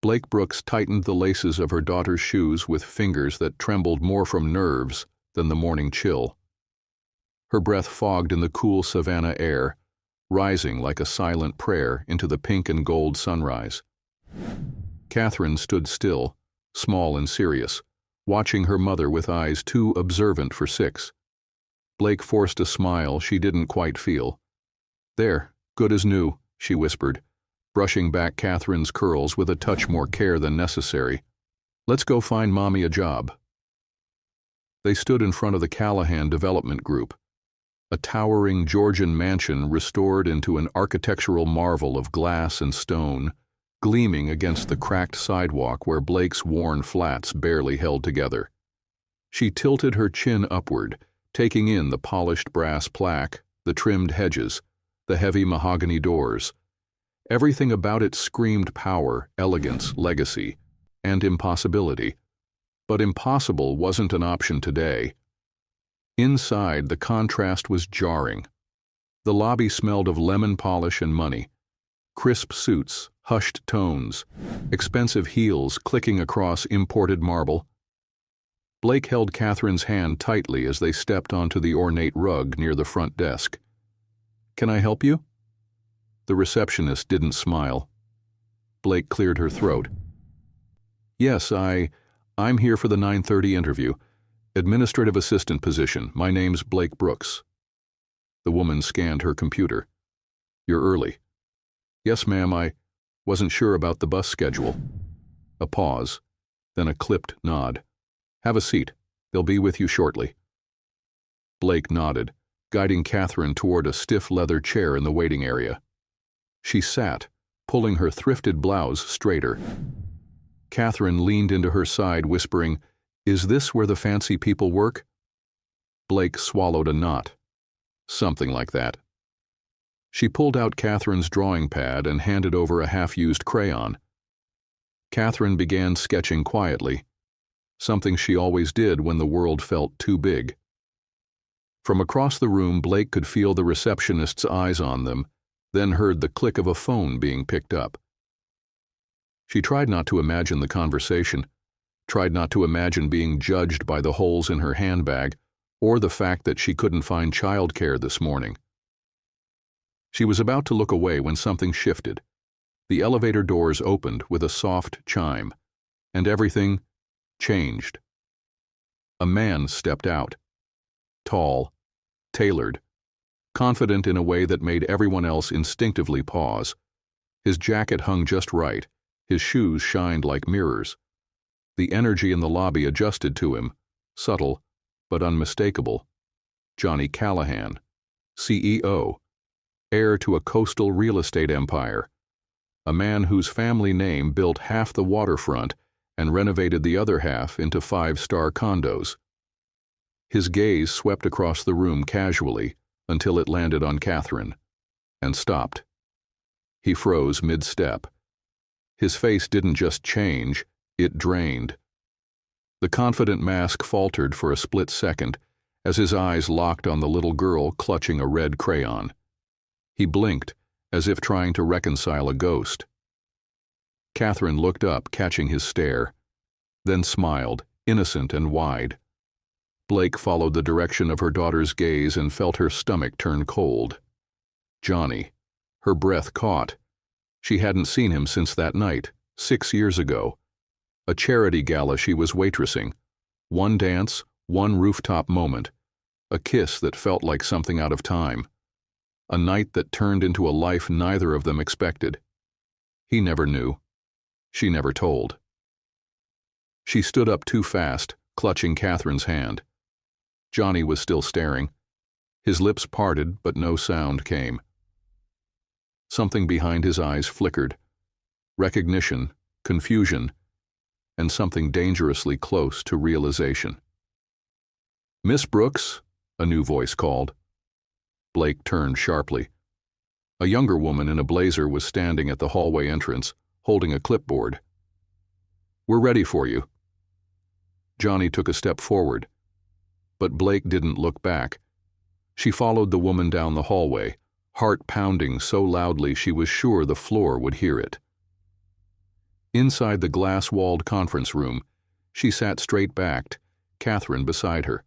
Blake Brooks tightened the laces of her daughter's shoes with fingers that trembled more from nerves than the morning chill. Her breath fogged in the cool savanna air, rising like a silent prayer into the pink and gold sunrise. Catherine stood still, small and serious, watching her mother with eyes too observant for 6. Blake forced a smile she didn't quite feel. "There, good as new," she whispered, brushing back Catherine's curls with a touch more care than necessary. "Let's go find Mommy a job." They stood in front of the Callahan Development Group, a towering Georgian mansion restored into an architectural marvel of glass and stone, gleaming against the cracked sidewalk where Blake's worn flats barely held together. She tilted her chin upward, taking in the polished brass plaque, the trimmed hedges, the heavy mahogany doors. Everything about it screamed power, elegance, legacy, and impossibility. But impossible wasn't an option today. Inside, the contrast was jarring. The lobby smelled of lemon polish and money. Crisp suits, hushed tones, expensive heels clicking across imported marble. Blake held Catherine's hand tightly as they stepped onto the ornate rug near the front desk. "Can I help you?" The receptionist didn't smile. Blake cleared her throat. "Yes, I'm here for the 9:30 interview. Administrative assistant position. My name's Blake Brooks." The woman scanned her computer. "You're early." "Yes, ma'am, I wasn't sure about the bus schedule." A pause, then a clipped nod. "Have a seat. They'll be with you shortly." Blake nodded, guiding Catherine toward a stiff leather chair in the waiting area. She sat, pulling her thrifted blouse straighter. Catherine leaned into her side, whispering, "Is this where the fancy people work?" Blake swallowed a knot. "Something like that." She pulled out Catherine's drawing pad and handed over a half-used crayon. Catherine began sketching quietly, something she always did when the world felt too big. From across the room, Blake could feel the receptionist's eyes on them, then heard the click of a phone being picked up. She tried not to imagine the conversation, tried not to imagine being judged by the holes in her handbag or the fact that she couldn't find childcare this morning. She was about to look away when something shifted. The elevator doors opened with a soft chime, and everything changed. A man stepped out, tall, tailored, confident in a way that made everyone else instinctively pause. His jacket hung just right, his shoes shined like mirrors. The energy in the lobby adjusted to him, subtle but unmistakable. Johnny Callahan, CEO, heir to a coastal real estate empire, a man whose family name built half the waterfront and renovated the other half into 5-star condos. His gaze swept across the room casually until it landed on Catherine, and stopped. He froze mid-step. His face didn't just change, it drained. The confident mask faltered for a split second as his eyes locked on the little girl clutching a red crayon. He blinked, as if trying to reconcile a ghost. Catherine looked up, catching his stare, then smiled, innocent and wide. Blake followed the direction of her daughter's gaze and felt her stomach turn cold. Johnny. Her breath caught. She hadn't seen him since that night, 6 years ago. A charity gala she was waitressing. One dance, one rooftop moment. A kiss that felt like something out of time. A night that turned into a life neither of them expected. He never knew. She never told. She stood up too fast, clutching Catherine's hand. Johnny was still staring. His lips parted, but no sound came. Something behind his eyes flickered. Recognition, confusion, and something dangerously close to realization. "Miss Brooks," a new voice called. Blake turned sharply. A younger woman in a blazer was standing at the hallway entrance, holding a clipboard. "We're ready for you." Johnny took a step forward, but Blake didn't look back. She followed the woman down the hallway, heart pounding so loudly she was sure the floor would hear it. Inside the glass-walled conference room, she sat straight-backed, Catherine beside her.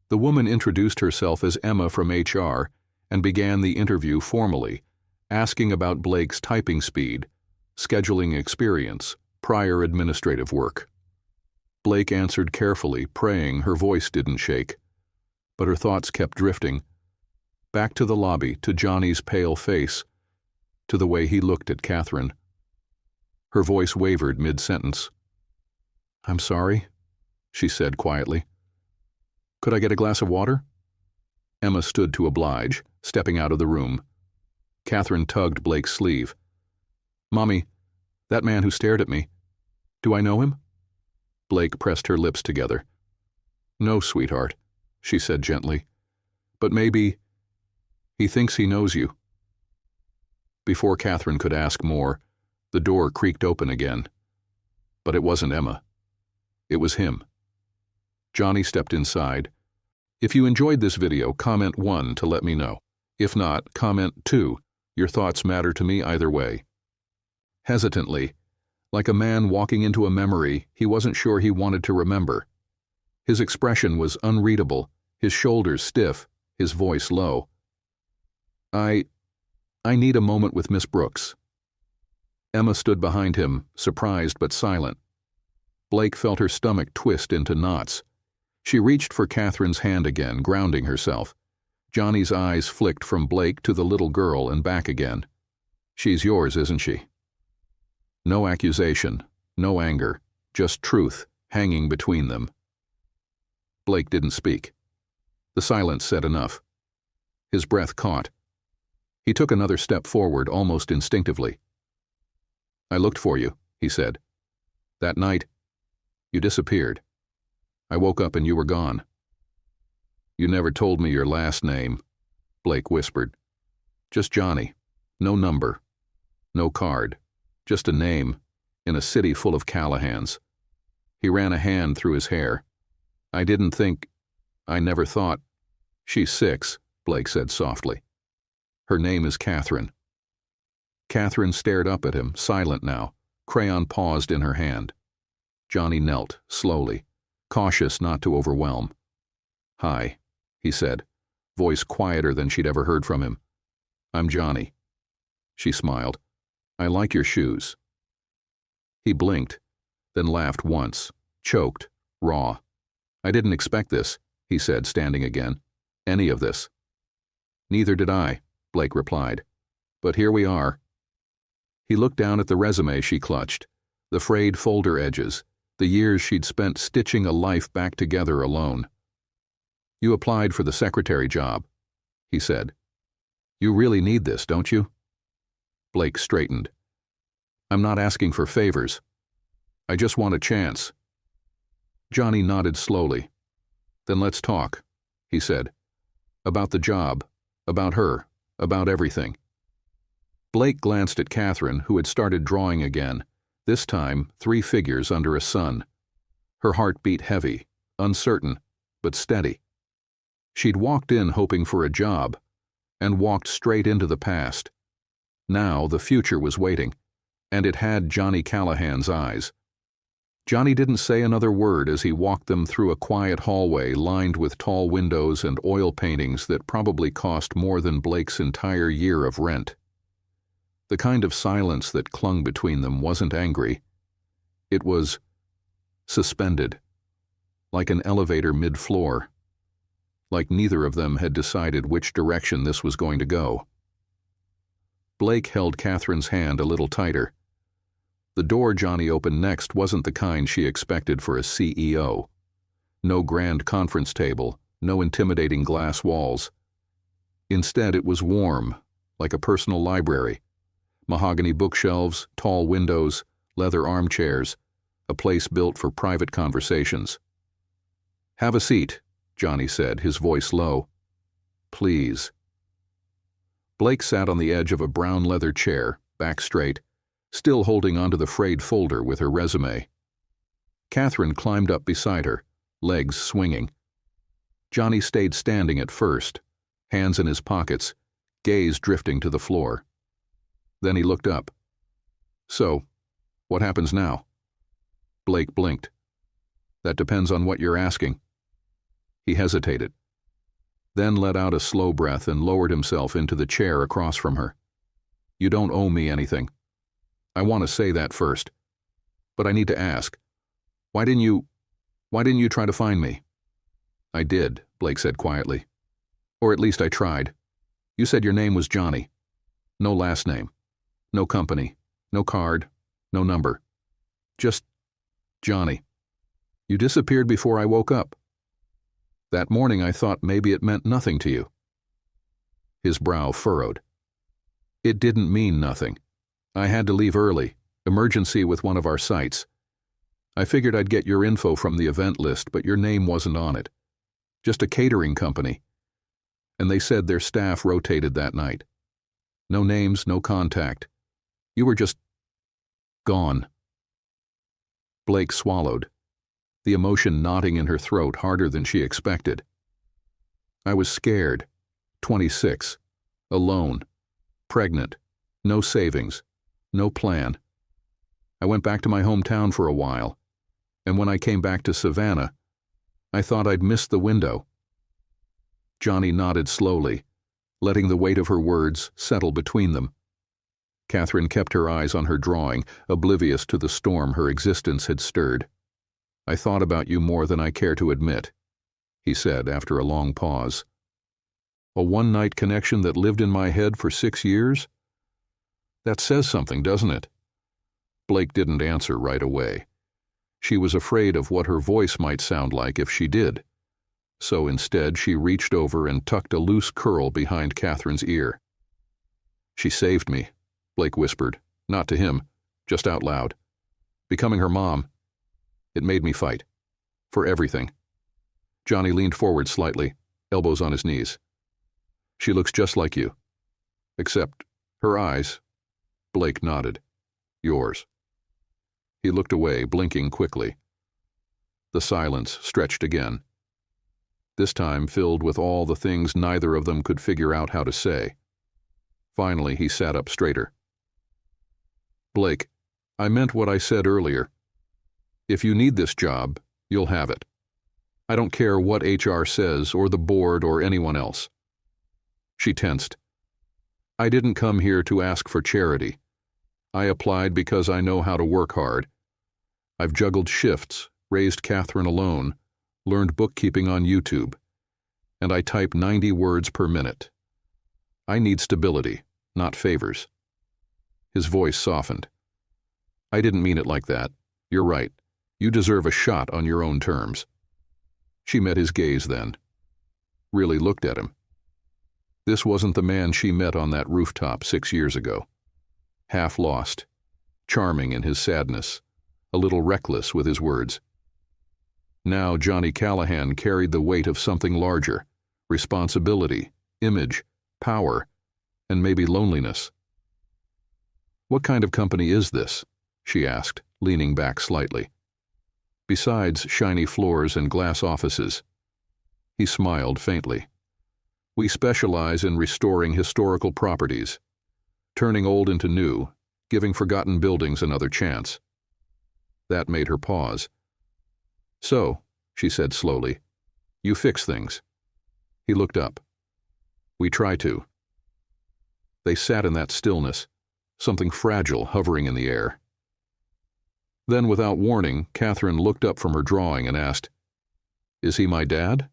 The woman introduced herself as Emma from HR and began the interview formally, asking about Blake's typing speed, scheduling experience, prior administrative work. Blake answered carefully, praying her voice didn't shake. But her thoughts kept drifting. Back to the lobby, to Johnny's pale face, to the way he looked at Catherine. Her voice wavered mid-sentence. "I'm sorry," she said quietly. "Could I get a glass of water?" Emma stood to oblige, stepping out of the room. Catherine tugged Blake's sleeve. "Mommy, that man who stared at me, do I know him?" Blake pressed her lips together. "No, sweetheart," she said gently. "But maybe he thinks he knows you." Before Catherine could ask more, the door creaked open again. But it wasn't Emma. It was him. Johnny stepped inside. If you enjoyed this video, comment 1 to let me know. If not, comment 2. Your thoughts matter to me either way. Hesitantly, like a man walking into a memory he wasn't sure he wanted to remember. His expression was unreadable, his shoulders stiff, his voice low. I need a moment with Miss Brooks." Emma stood behind him, surprised but silent. Blake felt her stomach twist into knots. She reached for Catherine's hand again, grounding herself. Johnny's eyes flicked from Blake to the little girl and back again. "She's yours, isn't she?" No accusation, no anger, just truth hanging between them. Blake didn't speak. The silence said enough. His breath caught. He took another step forward almost instinctively. "I looked for you," he said. "That night, you disappeared. I woke up and you were gone." "You never told me your last name," Blake whispered. "Just Johnny. No number. No card. Just a name in a city full of Callahans." He ran a hand through his hair. I never thought." "She's 6, Blake said softly. "Her name is Catherine." Catherine stared up at him, silent now, crayon paused in her hand. Johnny knelt, slowly, cautious not to overwhelm. "Hi," he said, voice quieter than she'd ever heard from him. "I'm Johnny." She smiled. "I like your shoes." He blinked, then laughed once, choked, raw. "I didn't expect this," he said, standing again. "Any of this." "Neither did I," Blake replied. "But here we are." He looked down at the resume she clutched, the frayed folder edges, the years she'd spent stitching a life back together alone. "You applied for the secretary job," he said. "You really need this, don't you?" Blake straightened. "I'm not asking for favors. I just want a chance." Johnny nodded slowly. "Then let's talk," he said. "About the job, about her, about everything." Blake glanced at Catherine, who had started drawing again, this time 3 figures under a sun. Her heart beat heavy, uncertain, but steady. She'd walked in hoping for a job, and walked straight into the past. Now the future was waiting, and it had Johnny Callahan's eyes. Johnny didn't say another word as he walked them through a quiet hallway lined with tall windows and oil paintings that probably cost more than Blake's entire year of rent. The kind of silence that clung between them wasn't angry. It was suspended, like an elevator mid-floor, like neither of them had decided which direction this was going to go. Blake held Catherine's hand a little tighter. The door Johnny opened next wasn't the kind she expected for a CEO. No grand conference table, no intimidating glass walls. Instead, it was warm, like a personal library. Mahogany bookshelves, tall windows, leather armchairs, a place built for private conversations. "Have a seat," Johnny said, his voice low. "Please." Blake sat on the edge of a brown leather chair, back straight, still holding onto the frayed folder with her resume. Catherine climbed up beside her, legs swinging. Johnny stayed standing at first, hands in his pockets, gaze drifting to the floor. Then he looked up. "So, What happens now? Blake blinked. That depends on what you're asking. He hesitated, then let out a slow breath and lowered himself into the chair across from her. You don't owe me anything. I want to say that first. But I need to ask. Why didn't you try to find me? I did, Blake said quietly. Or at least I tried. You said your name was Johnny. No last name. No company. No card. No number. Just Johnny. You disappeared before I woke up. That morning I thought maybe it meant nothing to you. His brow furrowed. It didn't mean nothing. I had to leave early. Emergency with one of our sites. I figured I'd get your info from the event list, but your name wasn't on it. Just a catering company. And they said their staff rotated that night. No names, no contact. You were just gone. Blake swallowed, the emotion knotting in her throat harder than she expected. I was scared. 26. Alone. Pregnant. No savings. No plan. I went back to my hometown for a while, and when I came back to Savannah, I thought I'd missed the window. Johnny nodded slowly, letting the weight of her words settle between them. Catherine kept her eyes on her drawing, oblivious to the storm her existence had stirred. I thought about you more than I care to admit, he said after a long pause. A one-night connection that lived in my head for 6 years? That says something, doesn't it? Blake didn't answer right away. She was afraid of what her voice might sound like if she did. So instead she reached over and tucked a loose curl behind Catherine's ear. She saved me, Blake whispered, not to him, just out loud. Becoming her mom, it made me fight. For everything. Johnny leaned forward slightly, elbows on his knees. She looks just like you. Except her eyes. Blake nodded. Yours. He looked away, blinking quickly. The silence stretched again, this time filled with all the things neither of them could figure out how to say. Finally, he sat up straighter. Blake, I meant what I said earlier. If you need this job, you'll have it. I don't care what HR says or the board or anyone else. She tensed. I didn't come here to ask for charity. I applied because I know how to work hard. I've juggled shifts, raised Catherine alone, learned bookkeeping on YouTube, and I type 90 words per minute. I need stability, not favors. His voice softened. I didn't mean it like that. You're right. You deserve a shot on your own terms. She met his gaze then. Really looked at him. This wasn't the man she met on that rooftop 6 years ago. Half lost, charming in his sadness, a little reckless with his words. Now Johnny Callahan carried the weight of something larger, responsibility, image, power, and maybe loneliness. What kind of company is this? She asked, leaning back slightly. Besides shiny floors and glass offices. He smiled faintly. We specialize in restoring historical properties, turning old into new, giving forgotten buildings another chance. That made her pause. So, she said slowly, you fix things. He looked up. We try to. They sat in that stillness, something fragile hovering in the air. Then, without warning, Catherine looked up from her drawing and asked, Is he my dad?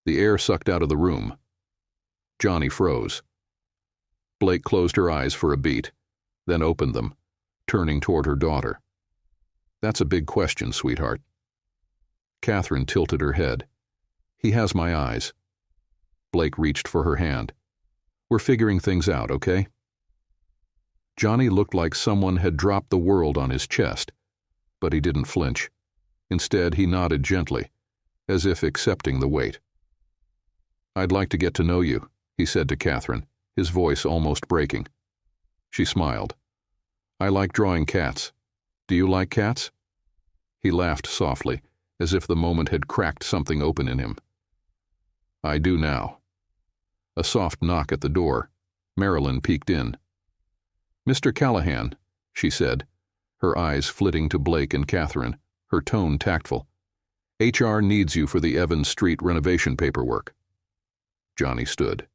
The air sucked out of the room. Johnny froze. Blake closed her eyes for a beat, then opened them, turning toward her daughter. That's a big question, sweetheart. Catherine tilted her head. He has my eyes. Blake reached for her hand. We're figuring things out, okay? Johnny looked like someone had dropped the world on his chest, but he didn't flinch. Instead, he nodded gently, as if accepting the weight. I'd like to get to know you, he said to Catherine, his voice almost breaking. She smiled. I like drawing cats. Do you like cats? He laughed softly, as if the moment had cracked something open in him. I do now. A soft knock at the door. Marilyn peeked in. Mr. Callahan, she said, her eyes flitting to Blake and Catherine, her tone tactful. HR needs you for the Evans Street renovation paperwork. Johnny stood.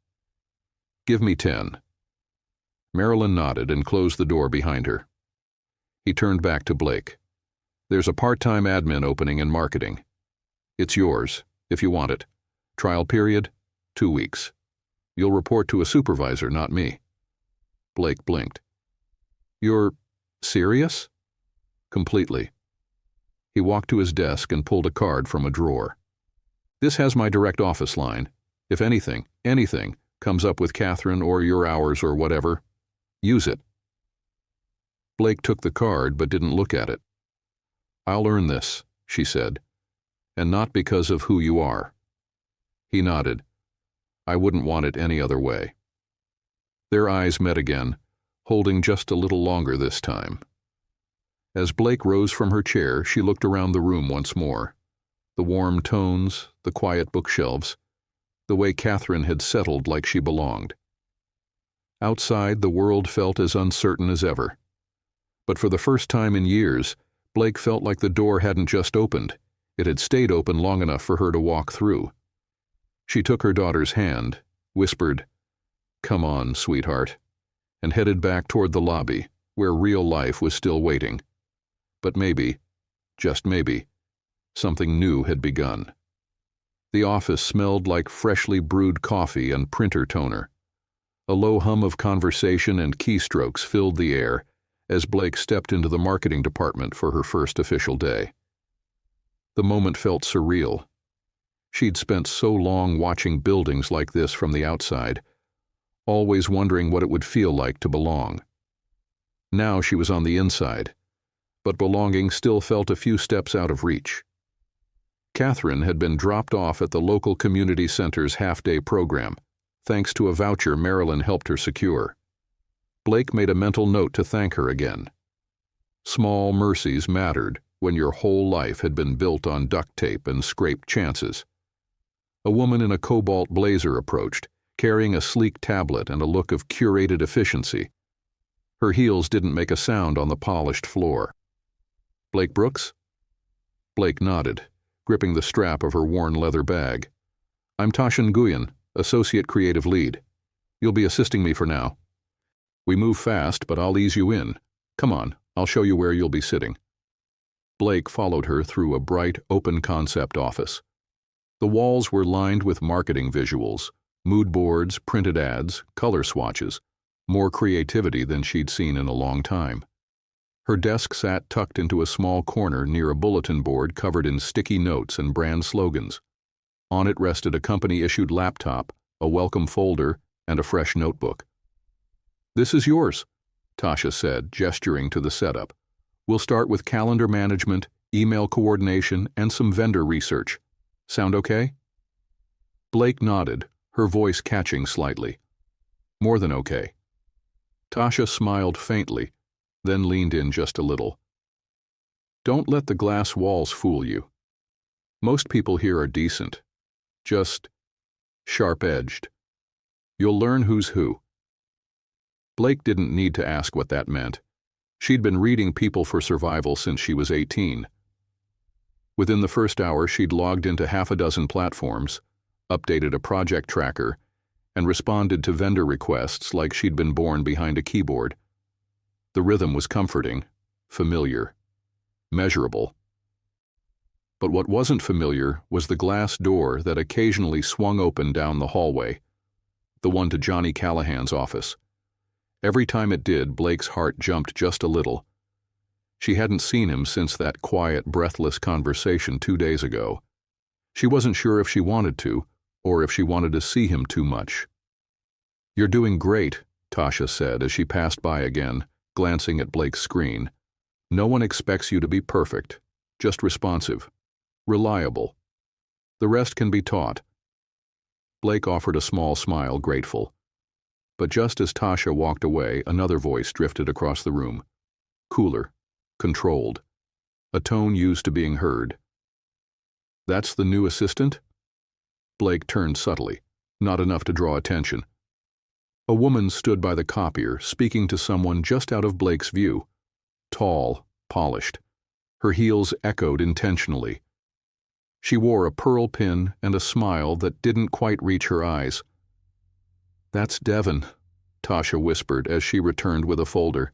Give me 10. Marilyn nodded and closed the door behind her. He turned back to Blake. There's a part-time admin opening in marketing. It's yours, if you want it. Trial period, 2 weeks. You'll report to a supervisor, not me. Blake blinked. You're serious? Completely. He walked to his desk and pulled a card from a drawer. This has my direct office line. If anything comes up with Catherine or your hours or whatever, use it. Blake took the card but didn't look at it. I'll earn this, she said, and not because of who you are. He nodded. I wouldn't want it any other way. Their eyes met again, holding just a little longer this time. As Blake rose from her chair, she looked around the room once more. The warm tones, the quiet bookshelves, the way Catherine had settled like she belonged. Outside, the world felt as uncertain as ever. But for the first time in years, Blake felt like the door hadn't just opened. It had stayed open long enough for her to walk through. She took her daughter's hand, whispered, "Come on, sweetheart," and headed back toward the lobby, where real life was still waiting. But maybe, just maybe, something new had begun. The office smelled like freshly brewed coffee and printer toner. A low hum of conversation and keystrokes filled the air as Blake stepped into the marketing department for her first official day. The moment felt surreal. She'd spent so long watching buildings like this from the outside, always wondering what it would feel like to belong. Now she was on the inside, but belonging still felt a few steps out of reach. Catherine had been dropped off at the local community center's half-day program, thanks to a voucher Marilyn helped her secure. Blake made a mental note to thank her again. Small mercies mattered when your whole life had been built on duct tape and scraped chances. A woman in a cobalt blazer approached, carrying a sleek tablet and a look of curated efficiency. Her heels didn't make a sound on the polished floor. Blake Brooks? Blake nodded, gripping the strap of her worn leather bag. I'm Tasha Nguyen, Associate Creative Lead. You'll be assisting me for now. We move fast, but I'll ease you in. Come on, I'll show you where you'll be sitting. Blake followed her through a bright, open-concept office. The walls were lined with marketing visuals, mood boards, printed ads, color swatches, more creativity than she'd seen in a long time. Her desk sat tucked into a small corner near a bulletin board covered in sticky notes and brand slogans. On it rested a company-issued laptop, a welcome folder, and a fresh notebook. This is yours, Tasha said, gesturing to the setup. We'll start with calendar management, email coordination, and some vendor research. Sound okay? Blake nodded, her voice catching slightly. More than okay. Tasha smiled faintly, then leaned in just a little. Don't let the glass walls fool you. Most people here are decent. Just sharp-edged. You'll learn who's who. Blake didn't need to ask what that meant. She'd been reading People for Survival since she was 18. Within the first hour, she'd logged into half a dozen platforms, updated a project tracker, and responded to vendor requests like she'd been born behind a keyboard. The rhythm was comforting, familiar, measurable. But what wasn't familiar was the glass door that occasionally swung open down the hallway, the one to Johnny Callahan's office. Every time it did, Blake's heart jumped just a little. She hadn't seen him since that quiet, breathless conversation 2 days ago. She wasn't sure if she wanted to, or if she wanted to see him too much. You're doing great, Tasha said as she passed by again, glancing at Blake's screen. No one expects you to be perfect, just responsive, reliable. The rest can be taught. Blake offered a small smile, grateful. But just as Tasha walked away, another voice drifted across the room. Cooler, controlled, a tone used to being heard. That's the new assistant? Blake turned subtly, not enough to draw attention. A woman stood by the copier, speaking to someone just out of Blake's view. Tall, polished. Her heels echoed intentionally. She wore a pearl pin and a smile that didn't quite reach her eyes. "That's Devon," Tasha whispered as she returned with a folder.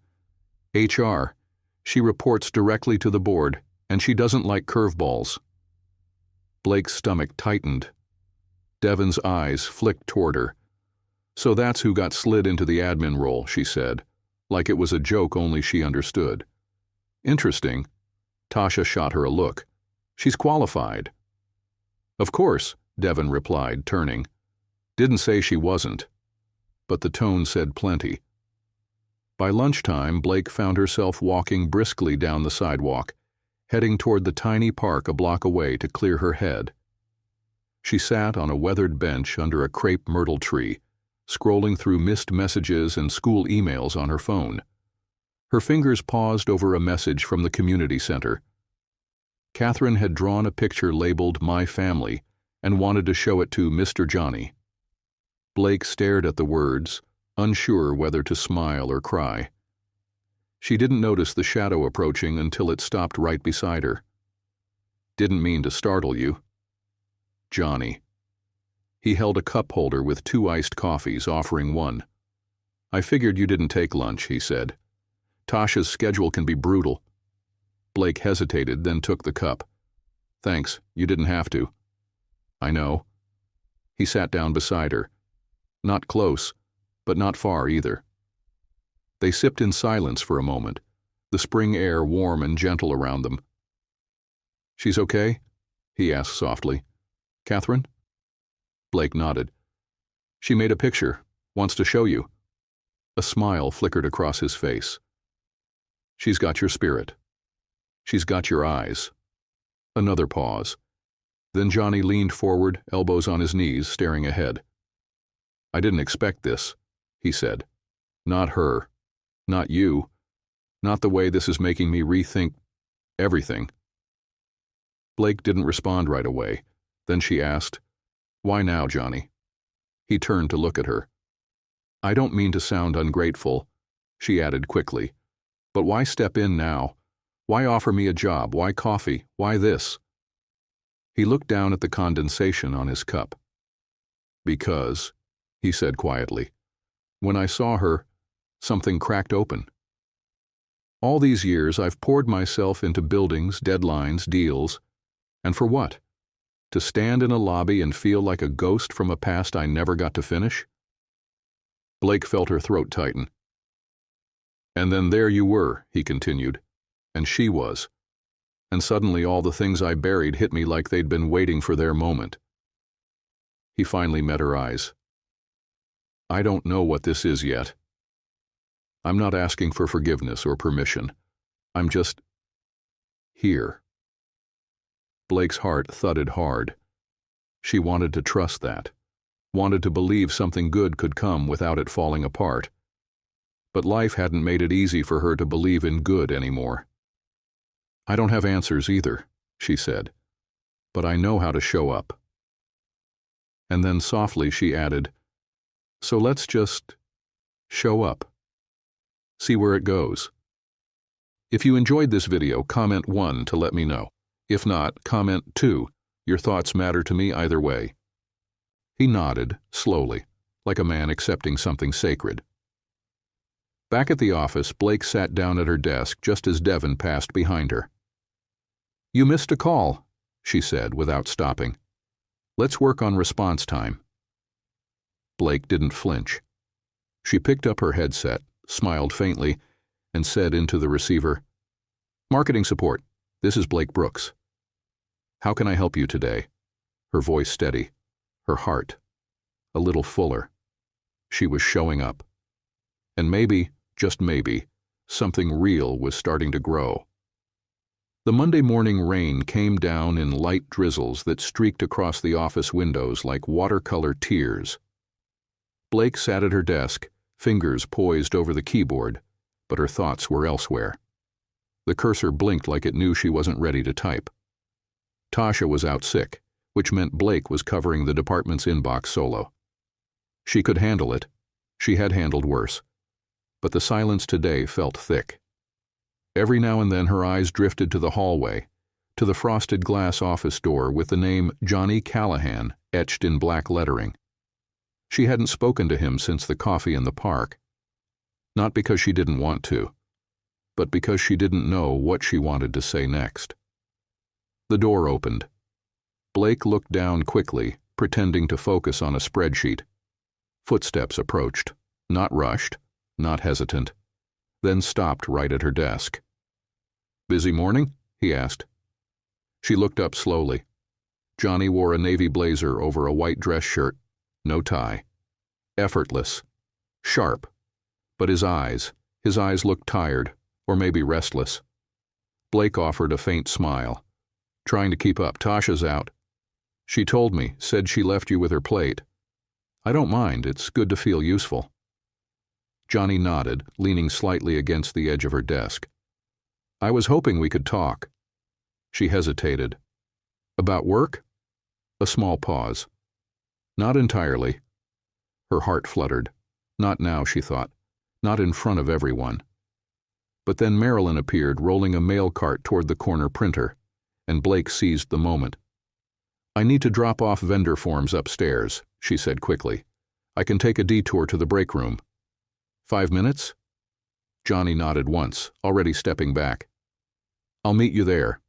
"HR. She reports directly to the board, and she doesn't like curveballs." Blake's stomach tightened. Devon's eyes flicked toward her. "So that's who got slid into the admin role," she said, like it was a joke only she understood. "Interesting." Tasha shot her a look. "She's qualified." "Of course," Devon replied, turning. "Didn't say she wasn't." But the tone said plenty. By lunchtime, Blake found herself walking briskly down the sidewalk, heading toward the tiny park a block away to clear her head. She sat on a weathered bench under a crepe myrtle tree, scrolling through missed messages and school emails on her phone. Her fingers paused over a message from the community center. Catherine had drawn a picture labeled "My Family" and wanted to show it to Mr. Johnny. Blake stared at the words, unsure whether to smile or cry. She didn't notice the shadow approaching until it stopped right beside her. "Didn't mean to startle you." Johnny. He held a cup holder with 2 iced coffees, offering one. "I figured you didn't take lunch," he said. "Tasha's schedule can be brutal." Blake hesitated, then took the cup. "Thanks, you didn't have to." "I know." He sat down beside her. Not close, but not far either. They sipped in silence for a moment, the spring air warm and gentle around them. "She's okay?" he asked softly. "Catherine?" Blake nodded. "She made a picture, wants to show you." A smile flickered across his face. "She's got your spirit. She's got your eyes." Another pause. Then Johnny leaned forward, elbows on his knees, staring ahead. "I didn't expect this," he said. "Not her. Not you. Not the way this is making me rethink everything." Blake didn't respond right away. Then she asked, "Why now, Johnny?" He turned to look at her. "I don't mean to sound ungrateful," she added quickly, "but why step in now? Why offer me a job? Why coffee? Why this?" He looked down at the condensation on his cup. "Because," he said quietly, "when I saw her, something cracked open. All these years I've poured myself into buildings, deadlines, deals, and for what? To stand in a lobby and feel like a ghost from a past I never got to finish?" Blake felt her throat tighten. "And then there you were," he continued, "and she was. And suddenly all the things I buried hit me like they'd been waiting for their moment." He finally met her eyes. "I don't know what this is yet. I'm not asking for forgiveness or permission. I'm just here." Blake's heart thudded hard. She wanted to trust that, wanted to believe something good could come without it falling apart. But life hadn't made it easy for her to believe in good anymore. "I don't have answers either," she said, "but I know how to show up." And then softly she added, "So let's just show up. See where it goes." If you enjoyed this video, comment 1 to let me know. If not, comment 2. Your thoughts matter to me either way. He nodded, slowly, like a man accepting something sacred. Back at the office, Blake sat down at her desk just as Devon passed behind her. "You missed a call," she said without stopping. "Let's work on response time." Blake didn't flinch. She picked up her headset, smiled faintly, and said into the receiver, "Marketing support, this is Blake Brooks. How can I help you today?" Her voice steady, her heart a little fuller. She was showing up. And maybe, just maybe, something real was starting to grow. The Monday morning rain came down in light drizzles that streaked across the office windows like watercolor tears. Blake sat at her desk, fingers poised over the keyboard, but her thoughts were elsewhere. The cursor blinked like it knew she wasn't ready to type. Tasha was out sick, which meant Blake was covering the department's inbox solo. She could handle it. She had handled worse. But the silence today felt thick. Every now and then her eyes drifted to the hallway, to the frosted glass office door with the name Johnny Callahan etched in black lettering. She hadn't spoken to him since the coffee in the park. Not because she didn't want to, but because she didn't know what she wanted to say next. The door opened. Blake looked down quickly, pretending to focus on a spreadsheet. Footsteps approached, not rushed, not hesitant, then stopped right at her desk. "Busy morning?" he asked. She looked up slowly. Johnny wore a navy blazer over a white dress shirt, no tie. Effortless. Sharp. But his eyes looked tired, or maybe restless. Blake offered a faint smile. "Trying to keep up. Tasha's out. She told me, said she left you with her plate. I don't mind, it's good to feel useful." Johnny nodded, leaning slightly against the edge of her desk. "I was hoping we could talk." She hesitated. "About work?" A small pause. "Not entirely." Her heart fluttered. Not now, she thought. Not in front of everyone. But then Marilyn appeared, rolling a mail cart toward the corner printer, and Blake seized the moment. "I need to drop off vendor forms upstairs," she said quickly. "I can take a detour to the break room." 5 minutes? Johnny nodded once, already stepping back. "I'll meet you there."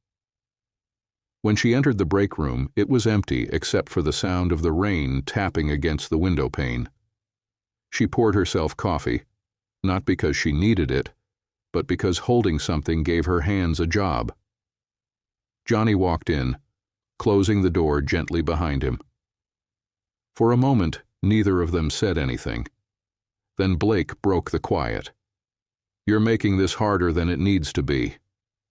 When she entered the break room, it was empty except for the sound of the rain tapping against the window pane. She poured herself coffee, not because she needed it, but because holding something gave her hands a job. Johnny walked in, closing the door gently behind him. For a moment, neither of them said anything. Then Blake broke the quiet. "You're making this harder than it needs to be."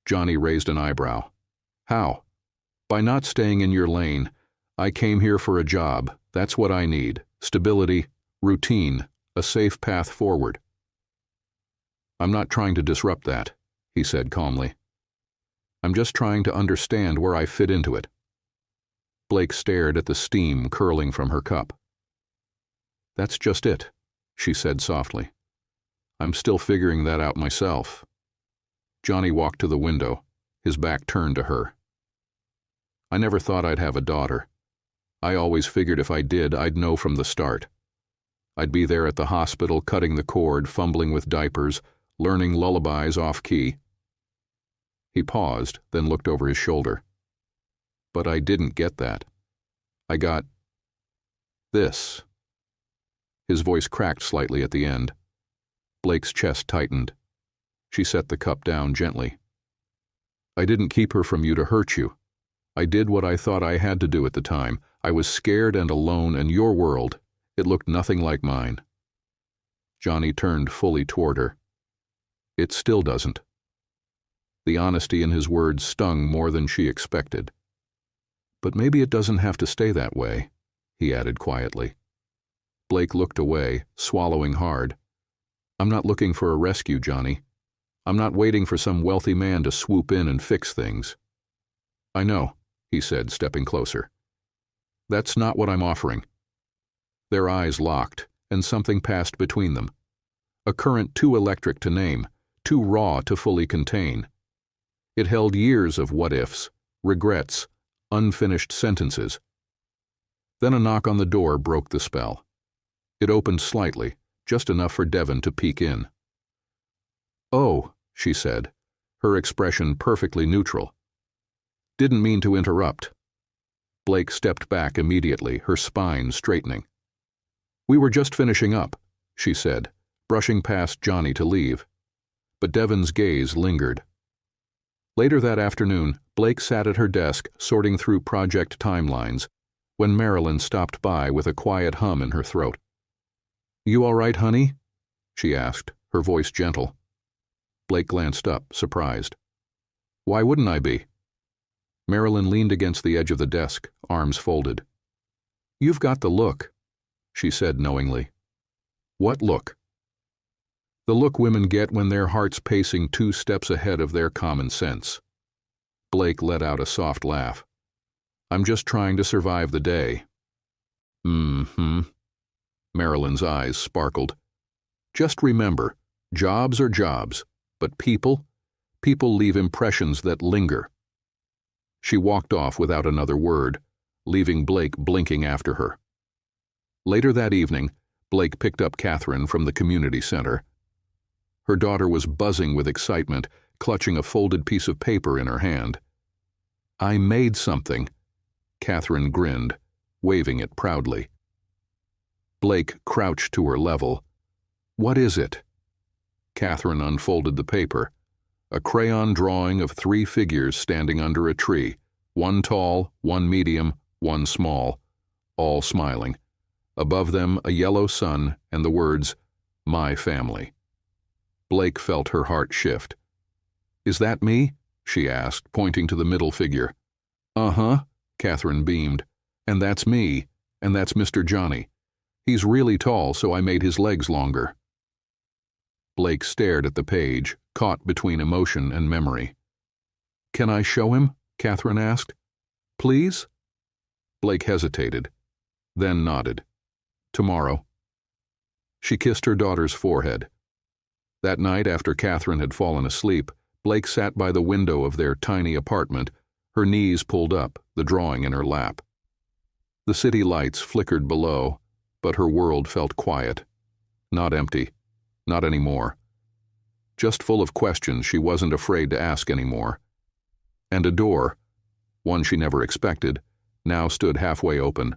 Johnny raised an eyebrow. "How?" "By not staying in your lane. I came here for a job. That's what I need. Stability, routine, a safe path forward." "I'm not trying to disrupt that," he said calmly. "I'm just trying to understand where I fit into it." Blake stared at the steam curling from her cup. "That's just it," she said softly. "I'm still figuring that out myself." Johnny walked to the window, his back turned to her. "I never thought I'd have a daughter. I always figured if I did, I'd know from the start. I'd be there at the hospital cutting the cord, fumbling with diapers, learning lullabies off-key." He paused, then looked over his shoulder. "But I didn't get that. I got this." His voice cracked slightly at the end. Blake's chest tightened. She set the cup down gently. "I didn't keep her from you to hurt you. I did what I thought I had to do at the time. I was scared and alone, and your world, it looked nothing like mine." Johnny turned fully toward her. "It still doesn't." The honesty in his words stung more than she expected. "But maybe it doesn't have to stay that way," he added quietly. Blake looked away, swallowing hard. "I'm not looking for a rescue, Johnny. I'm not waiting for some wealthy man to swoop in and fix things." "I know," he said, stepping closer. "That's not what I'm offering." Their eyes locked, and something passed between them. A current too electric to name, too raw to fully contain. It held years of what-ifs, regrets, unfinished sentences. Then a knock on the door broke the spell. It opened slightly, just enough for Devon to peek in. "Oh," she said, her expression perfectly neutral. "Didn't mean to interrupt." Blake stepped back immediately, her spine straightening. "We were just finishing up," she said, brushing past Johnny to leave. But Devon's gaze lingered. Later that afternoon, Blake sat at her desk sorting through project timelines when Marilyn stopped by with a quiet hum in her throat. "You all right, honey?" she asked, her voice gentle. Blake glanced up, surprised. "Why wouldn't I be?" Marilyn leaned against the edge of the desk, arms folded. "You've got the look," she said knowingly. "What look?" "The look women get when their heart's pacing 2 steps ahead of their common sense." Blake let out a soft laugh. "I'm just trying to survive the day." "Mm-hmm." Marilyn's eyes sparkled. "Just remember, jobs are jobs, but people People leave impressions that linger. She walked off without another word, leaving Blake blinking after her. Later that evening, Blake picked up Catherine from the community center. Her daughter was buzzing with excitement, clutching a folded piece of paper in her hand. "I made something," Catherine grinned, waving it proudly. Blake crouched to her level. "What is it?" Catherine unfolded the paper. A crayon drawing of 3 figures standing under a tree, one tall, one medium, one small, all smiling. Above them a yellow sun and the words, "My family." Blake felt her heart shift. "Is that me?" she asked, pointing to the middle figure. "Uh-huh," Catherine beamed. "And that's me, and that's Mr. Johnny. He's really tall, so I made his legs longer." Blake stared at the page, caught between emotion and memory. "Can I show him?" Catherine asked. "Please?" Blake hesitated, then nodded. "Tomorrow." She kissed her daughter's forehead. That night, after Catherine had fallen asleep, Blake sat by the window of their tiny apartment, her knees pulled up, the drawing in her lap. The city lights flickered below, but her world felt quiet. Not empty. Not anymore. Just full of questions she wasn't afraid to ask anymore. And a door, one she never expected, now stood halfway open.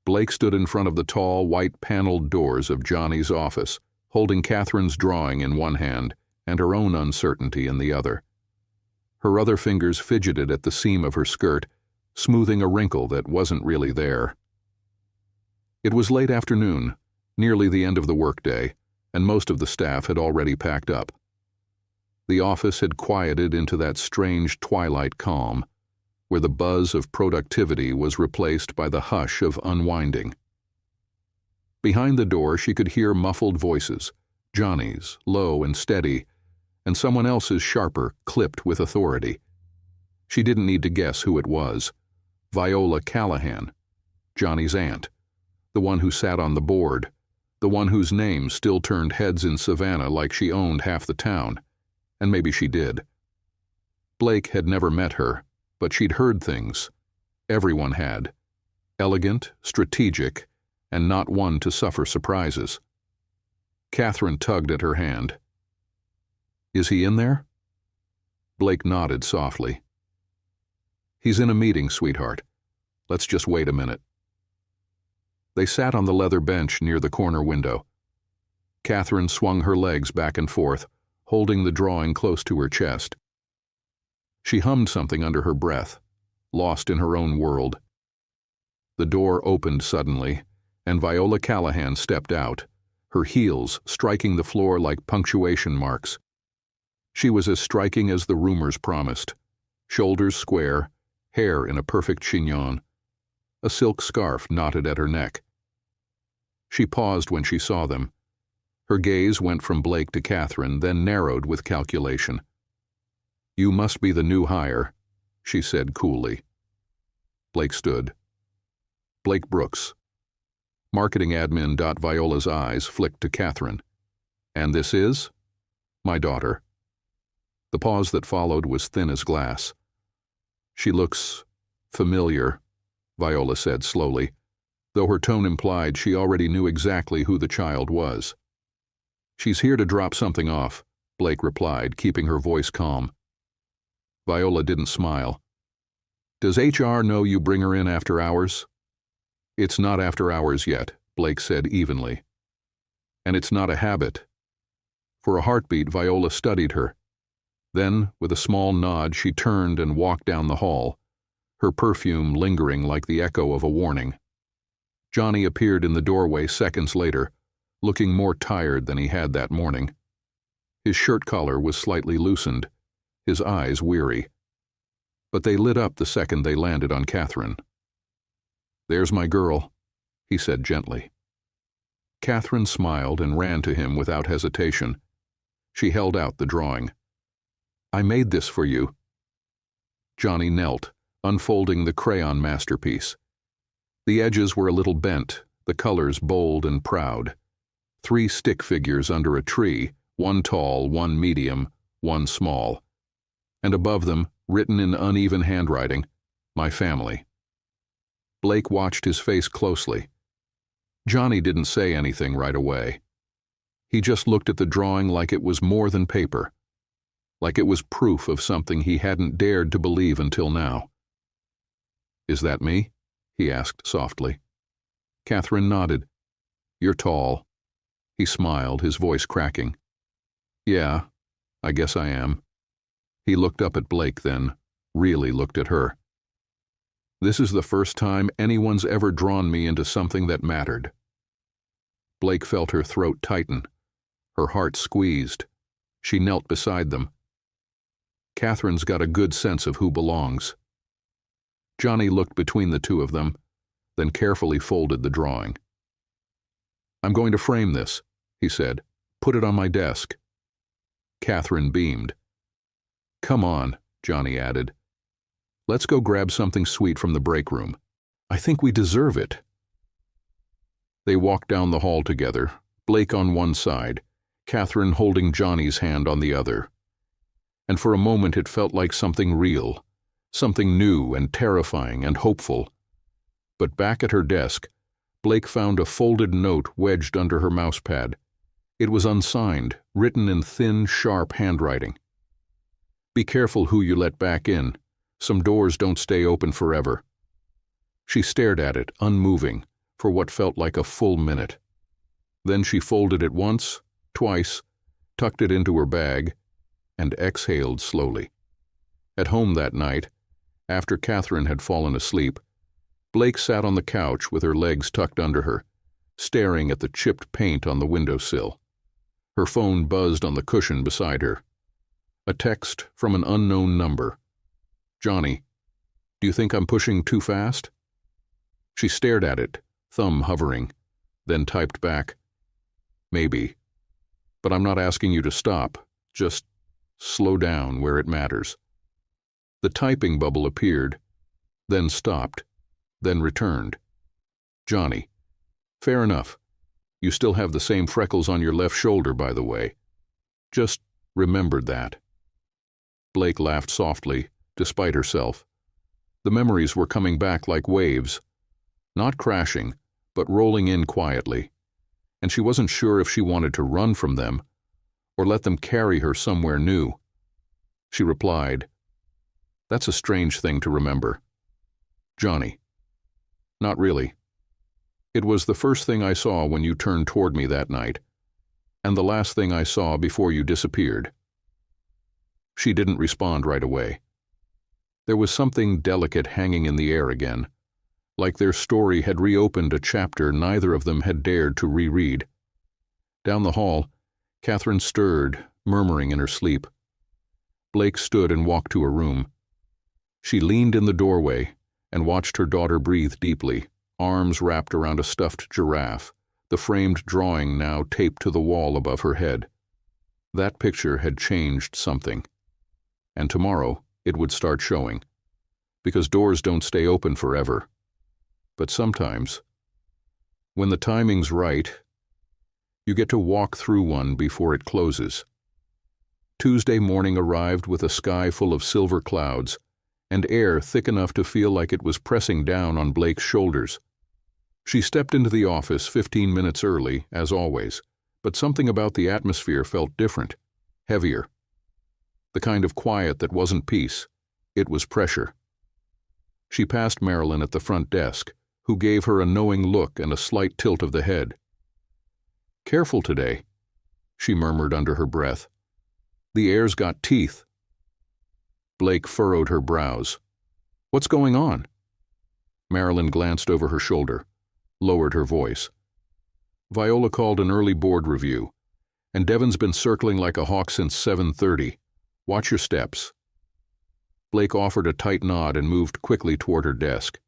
Blake stood in front of the tall, white-paneled doors of Johnny's office, holding Catherine's drawing in one hand and her own uncertainty in the other. Her other fingers fidgeted at the seam of her skirt, smoothing a wrinkle that wasn't really there. It was late afternoon, nearly the end of the workday, and most of the staff had already packed up. The office had quieted into that strange twilight calm, where the buzz of productivity was replaced by the hush of unwinding. Behind the door she could hear muffled voices, Johnny's, low and steady, and someone else's sharper, clipped with authority. She didn't need to guess who it was. Viola Callahan, Johnny's aunt, the one who sat on the board, the one whose name still turned heads in Savannah like she owned half the town, and maybe she did. Blake had never met her, but she'd heard things. Everyone had. Elegant, strategic, and not one to suffer surprises. Catherine tugged at her hand. "Is he in there?" Blake nodded softly. "He's in a meeting, sweetheart. Let's just wait a minute." They sat on the leather bench near the corner window. Catherine swung her legs back and forth, holding the drawing close to her chest. She hummed something under her breath, lost in her own world. The door opened suddenly, and Viola Callahan stepped out, her heels striking the floor like punctuation marks. She was as striking as the rumors promised. Shoulders square, hair in a perfect chignon. A silk scarf knotted at her neck. She paused when she saw them. Her gaze went from Blake to Catherine, then narrowed with calculation. "You must be the new hire," she said coolly. Blake stood. "Blake Brooks." Marketing admin. Viola's eyes flicked to Catherine. "And this is?" "My daughter." The pause that followed was thin as glass. "She looks familiar," Viola said slowly, though her tone implied she already knew exactly who the child was. "She's here to drop something off," Blake replied, keeping her voice calm. Viola didn't smile. "Does HR know you bring her in after hours?" "It's not after hours yet," Blake said evenly. "And it's not a habit." For a heartbeat, Viola studied her. Then, with a small nod, she turned and walked down the hall, her perfume lingering like the echo of a warning. Johnny appeared in the doorway seconds later, looking more tired than he had that morning. His shirt collar was slightly loosened, his eyes weary. But they lit up the second they landed on Catherine. "There's my girl," he said gently. Catherine smiled and ran to him without hesitation. She held out the drawing. "I made this for you." Johnny knelt, unfolding the crayon masterpiece. The edges were a little bent, the colors bold and proud. 3 stick figures under a tree, one tall, one medium, one small, and above them, written in uneven handwriting, "My family." Blake watched his face closely. Johnny didn't say anything right away. He just looked at the drawing like it was more than paper, like it was proof of something he hadn't dared to believe until now. "Is that me?" he asked softly. Catherine nodded. "You're tall." He smiled, his voice cracking. "Yeah, I guess I am." He looked up at Blake then, really looked at her. "This is the first time anyone's ever drawn me into something that mattered." Blake felt her throat tighten. Her heart squeezed. She knelt beside them. Catherine's got a good sense of who belongs. Johnny looked between the two of them, then carefully folded the drawing. "I'm going to frame this," he said. "Put it on my desk." Catherine beamed. "Come on," Johnny added. "Let's go grab something sweet from the break room. I think we deserve it." They walked down the hall together, Blake on one side, Catherine holding Johnny's hand on the other. And for a moment it felt like something real, something new and terrifying and hopeful. But back at her desk, Blake found a folded note wedged under her mousepad. It was unsigned, written in thin, sharp handwriting. "Be careful who you let back in. Some doors don't stay open forever." She stared at it, unmoving, for what felt like a full minute. Then she folded it once, twice, tucked it into her bag, and exhaled slowly. At home that night, after Catherine had fallen asleep, Blake sat on the couch with her legs tucked under her, staring at the chipped paint on the windowsill. Her phone buzzed on the cushion beside her. A text from an unknown number. "Johnny, do you think I'm pushing too fast?" She stared at it, thumb hovering, then typed back, "Maybe. But I'm not asking you to stop, just slow down where it matters." The typing bubble appeared, then stopped, then returned. "Johnny, fair enough. You still have the same freckles on your left shoulder, by the way. Just remembered that." Blake laughed softly, despite herself. The memories were coming back like waves, not crashing, but rolling in quietly, and she wasn't sure if she wanted to run from them or let them carry her somewhere new. She replied, "That's a strange thing to remember." "Johnny, not really. It was the first thing I saw when you turned toward me that night, and the last thing I saw before you disappeared." She didn't respond right away. There was something delicate hanging in the air again, like their story had reopened a chapter neither of them had dared to reread. Down the hall, Catherine stirred, murmuring in her sleep. Blake stood and walked to her room. She leaned in the doorway and watched her daughter breathe deeply, arms wrapped around a stuffed giraffe, the framed drawing now taped to the wall above her head. That picture had changed something, and tomorrow it would start showing, because doors don't stay open forever. But sometimes, when the timing's right, you get to walk through one before it closes. Tuesday morning arrived with a sky full of silver clouds and air thick enough to feel like it was pressing down on Blake's shoulders. She stepped into the office 15 minutes early, as always, but something about the atmosphere felt different, heavier. The kind of quiet that wasn't peace, it was pressure. She passed Marilyn at the front desk, who gave her a knowing look and a slight tilt of the head. "Careful today," she murmured under her breath. "The air's got teeth." Blake furrowed her brows. "What's going on?" Marilyn glanced over her shoulder, lowered her voice. "Viola called an early board review, and Devon's been circling like a hawk since 7:30. Watch your steps." Blake offered a tight nod and moved quickly toward her desk.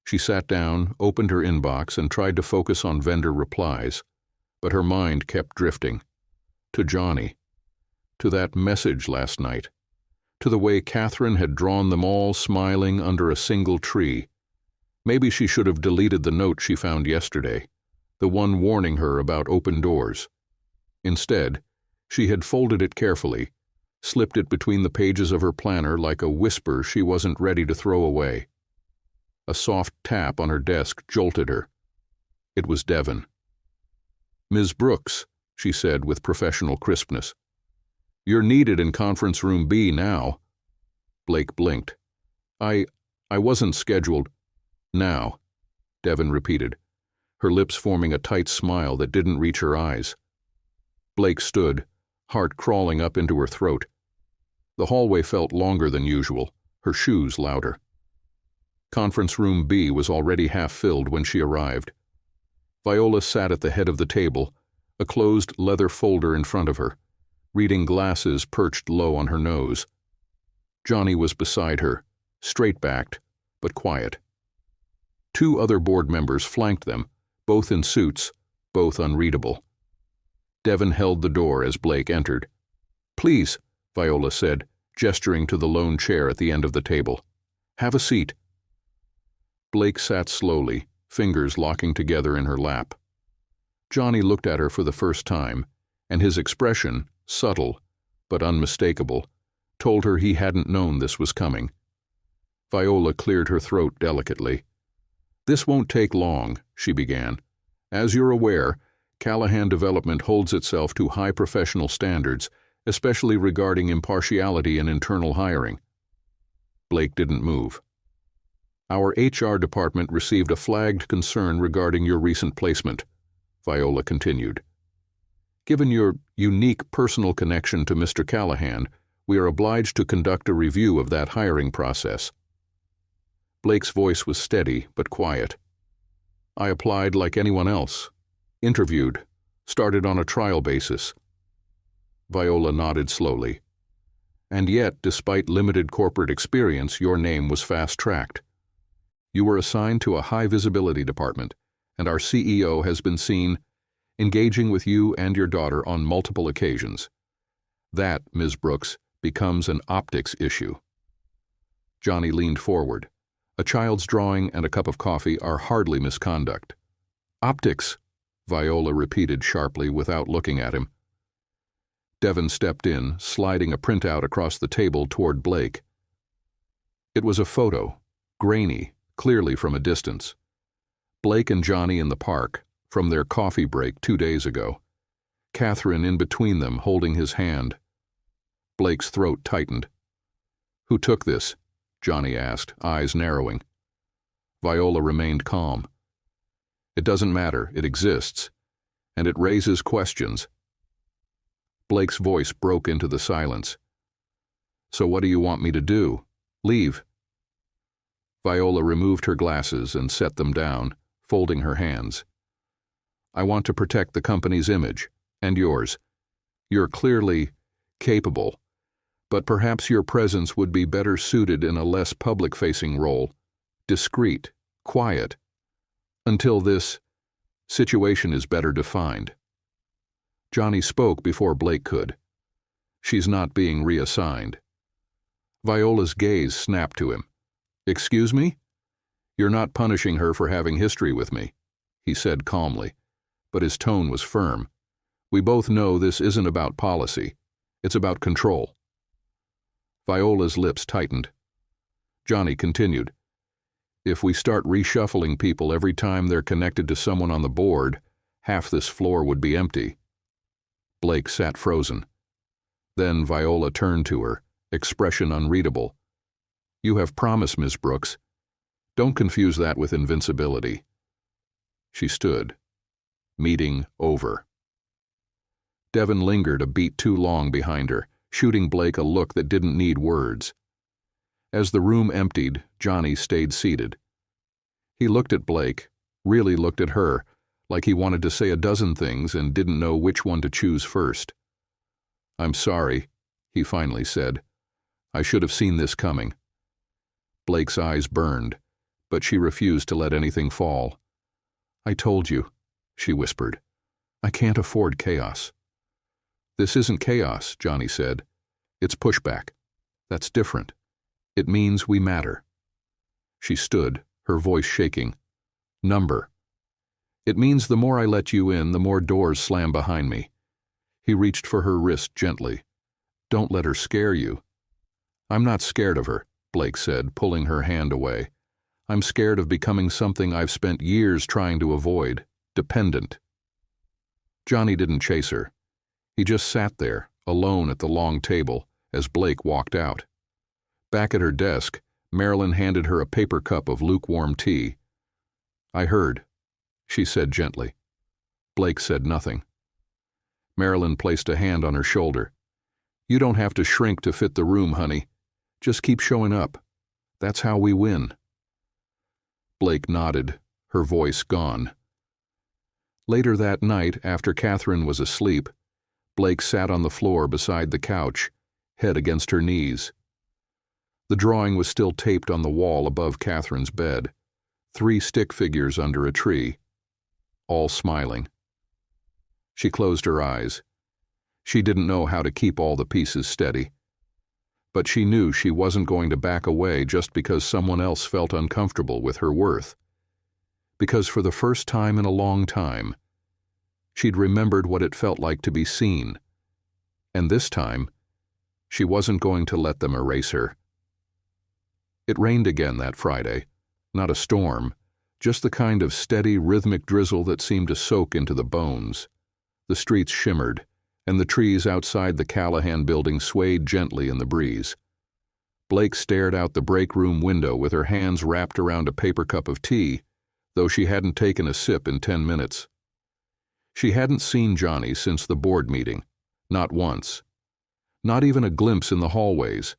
She sat down, opened her inbox, and tried to focus on vendor replies, but her mind kept drifting. To Johnny. To that message last night. To the way Catherine had drawn them all smiling under a single tree. Maybe she should have deleted the note she found yesterday, the one warning her about open doors. Instead, she had folded it carefully, slipped it between the pages of her planner like a whisper she wasn't ready to throw away. A soft tap on her desk jolted her. It was Devon. "Ms. Brooks," she said with professional crispness. "You're needed in conference room B now." Blake blinked. I wasn't scheduled." "Now," Devon repeated, her lips forming a tight smile that didn't reach her eyes. Blake stood, heart crawling up into her throat. The hallway felt longer than usual, her shoes louder. Conference room B was already half filled when she arrived. Viola sat at the head of the table, a closed leather folder in front of her, reading glasses perched low on her nose. Johnny was beside her, straight-backed, but quiet. 2 other board members flanked them, both in suits, both unreadable. Devon held the door as Blake entered. "Please," Viola said, gesturing to the lone chair at the end of the table. "Have a seat." Blake sat slowly, fingers locking together in her lap. Johnny looked at her for the first time, and his expression, subtle but unmistakable, told her he hadn't known this was coming. Viola cleared her throat delicately. "This won't take long," she began. "As you're aware, Callahan Development holds itself to high professional standards, especially regarding impartiality in internal hiring." Blake didn't move. "Our HR department received a flagged concern regarding your recent placement," Viola continued. "Given your unique personal connection to Mr. Callahan, we are obliged to conduct a review of that hiring process." Blake's voice was steady but quiet. "I applied like anyone else. Interviewed. Started on a trial basis." Viola nodded slowly. "And yet, despite limited corporate experience, your name was fast-tracked. You were assigned to a high-visibility department, and our CEO has been seen engaging with you and your daughter on multiple occasions. That, Ms. Brooks, becomes an optics issue." Johnny leaned forward. "A child's drawing and a cup of coffee are hardly misconduct." "Optics," Viola repeated sharply without looking at him. Devon stepped in, sliding a printout across the table toward Blake. It was a photo, grainy, clearly from a distance. Blake and Johnny in the park, from their coffee break 2 days ago. Catherine in between them, holding his hand. Blake's throat tightened. "Who took this?" Johnny asked, eyes narrowing. Viola remained calm. "It doesn't matter, it exists. And it raises questions." Blake's voice broke into the silence. "So what do you want me to do? Leave?" Viola removed her glasses and set them down, folding her hands. "I want to protect the company's image, and yours. You're clearly capable, but perhaps your presence would be better suited in a less public-facing role, discreet, quiet, until this situation is better defined." Johnny spoke before Blake could. "She's not being reassigned." Viola's gaze snapped to him. "Excuse me? You're not punishing her for having history with me," he said calmly, but his tone was firm. "We both know this isn't about policy. It's about control." Viola's lips tightened. Johnny continued. "If we start reshuffling people every time they're connected to someone on the board, half this floor would be empty." Blake sat frozen. Then Viola turned to her, expression unreadable. "You have promised, Ms. Brooks. Don't confuse that with invincibility." She stood. Meeting over. Devon lingered a beat too long behind her, shooting Blake a look that didn't need words. As the room emptied, Johnny stayed seated. He looked at Blake, really looked at her, like he wanted to say a dozen things and didn't know which one to choose first. "I'm sorry," he finally said. "I should have seen this coming." Blake's eyes burned, but she refused to let anything fall. "I told you," she whispered. "I can't afford chaos." "This isn't chaos," Johnny said. "It's pushback. That's different. It means we matter." She stood, her voice shaking. "Number. It means the more I let you in, the more doors slam behind me." He reached for her wrist gently. Don't let her scare you. I'm not scared of her, Blake said, pulling her hand away. I'm scared of becoming something I've spent years trying to avoid, dependent. Johnny didn't chase her. He just sat there, alone at the long table, as Blake walked out. Back at her desk, Marilyn handed her a paper cup of lukewarm tea. I heard, she said gently. Blake said nothing. Marilyn placed a hand on her shoulder. You don't have to shrink to fit the room, honey. Just keep showing up. That's how we win. Blake nodded, her voice gone. Later that night, after Catherine was asleep, Blake sat on the floor beside the couch, head against her knees. The drawing was still taped on the wall above Catherine's bed, 3 stick figures under a tree, all smiling. She closed her eyes. She didn't know how to keep all the pieces steady. But she knew she wasn't going to back away just because someone else felt uncomfortable with her worth. Because for the first time in a long time, she'd remembered what it felt like to be seen. And this time, she wasn't going to let them erase her. It rained again that Friday, not a storm, just the kind of steady, rhythmic drizzle that seemed to soak into the bones. The streets shimmered, and the trees outside the Callahan building swayed gently in the breeze. Blake stared out the break room window with her hands wrapped around a paper cup of tea, though she hadn't taken a sip in 10 minutes. She hadn't seen Johnny since the board meeting, not once. Not even a glimpse in the hallways.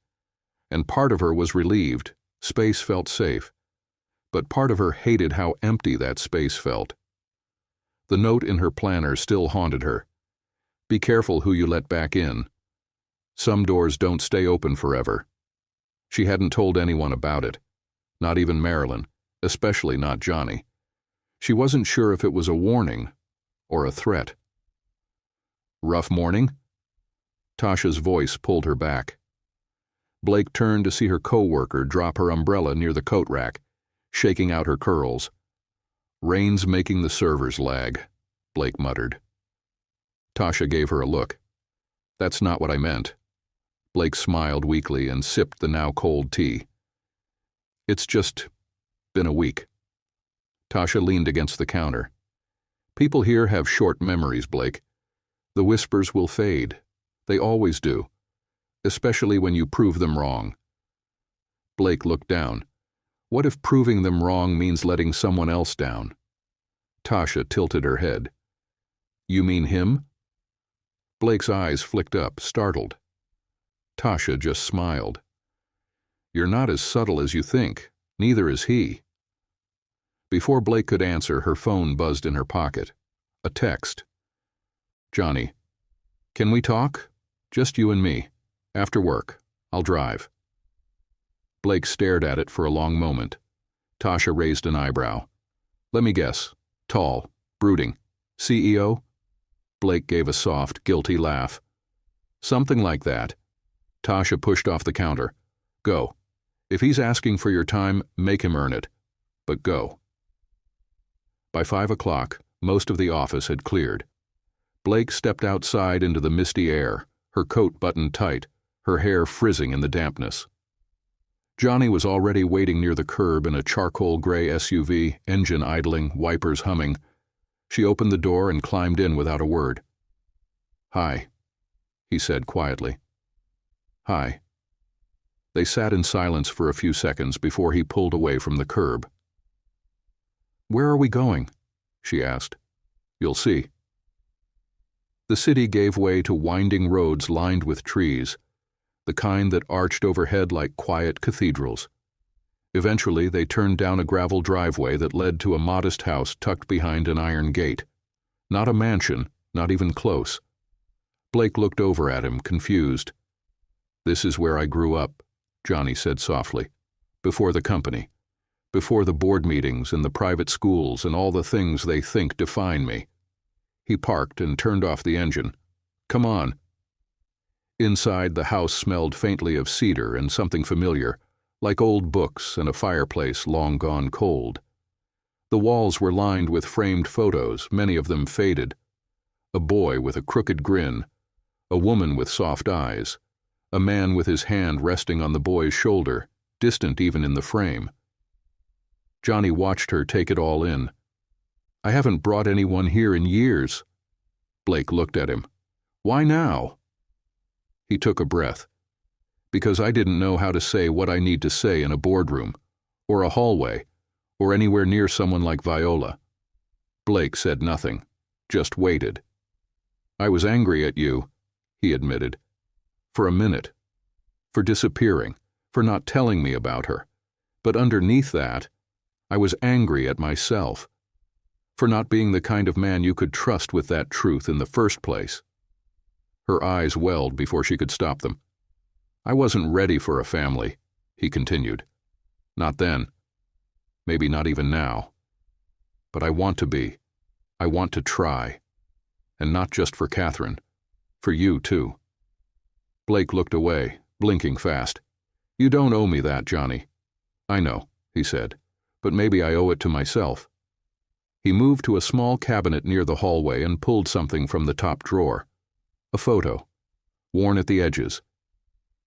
And part of her was relieved, space felt safe. But part of her hated how empty that space felt. The note in her planner still haunted her. Be careful who you let back in. Some doors don't stay open forever. She hadn't told anyone about it, not even Marilyn, especially not Johnny. She wasn't sure if it was a warning or a threat. Rough morning? Tasha's voice pulled her back. Blake turned to see her co-worker drop her umbrella near the coat rack, shaking out her curls. Rain's making the servers lag, Blake muttered. Tasha gave her a look. That's not what I meant. Blake smiled weakly and sipped the now cold tea. It's just been a week. Tasha leaned against the counter. People here have short memories, Blake. The whispers will fade. They always do, especially when you prove them wrong. Blake looked down. What if proving them wrong means letting someone else down? Tasha tilted her head. You mean him? Blake's eyes flicked up, startled. Tasha just smiled. You're not as subtle as you think. Neither is he. Before Blake could answer, her phone buzzed in her pocket. A text. Johnny, can we talk? Just you and me. After work. I'll drive. Blake stared at it for a long moment. Tasha raised an eyebrow. Let me guess. Tall. Brooding. CEO? Blake gave a soft, guilty laugh. Something like that. Tasha pushed off the counter. Go. If he's asking for your time, make him earn it. But go. By 5 o'clock, most of the office had cleared. Blake stepped outside into the misty air, her coat buttoned tight, her hair frizzing in the dampness. Johnny was already waiting near the curb in a charcoal gray SUV, engine idling, wipers humming. She opened the door and climbed in without a word. Hi, he said quietly. Hi. They sat in silence for a few seconds before he pulled away from the curb. Where are we going? She asked. You'll see. The city gave way to winding roads lined with trees, the kind that arched overhead like quiet cathedrals. Eventually, they turned down a gravel driveway that led to a modest house tucked behind an iron gate. Not a mansion, not even close. Blake looked over at him, confused. This is where I grew up, Johnny said softly. Before the company. Before the board meetings and the private schools and all the things they think define me. He parked and turned off the engine. Come on. Inside, the house smelled faintly of cedar and something familiar, like old books and a fireplace long gone cold. The walls were lined with framed photos, many of them faded. A boy with a crooked grin, a woman with soft eyes, a man with his hand resting on the boy's shoulder, distant even in the frame. Johnny watched her take it all in. "I haven't brought anyone here in years." Blake looked at him. "Why now?" He took a breath. "Because I didn't know how to say what I need to say in a boardroom, or a hallway, or anywhere near someone like Viola." Blake said nothing, just waited. "I was angry at you," he admitted. "For a minute. For disappearing, for not telling me about her. But underneath that, I was angry at myself. For not being the kind of man you could trust with that truth in the first place." Her eyes welled before she could stop them. "I wasn't ready for a family," he continued. "Not then. Maybe not even now. But I want to be. I want to try. And not just for Catherine. For you, too." Blake looked away, blinking fast. "You don't owe me that, Johnny." "I know," he said, "but maybe I owe it to myself." He moved to a small cabinet near the hallway and pulled something from the top drawer. A photo, worn at the edges.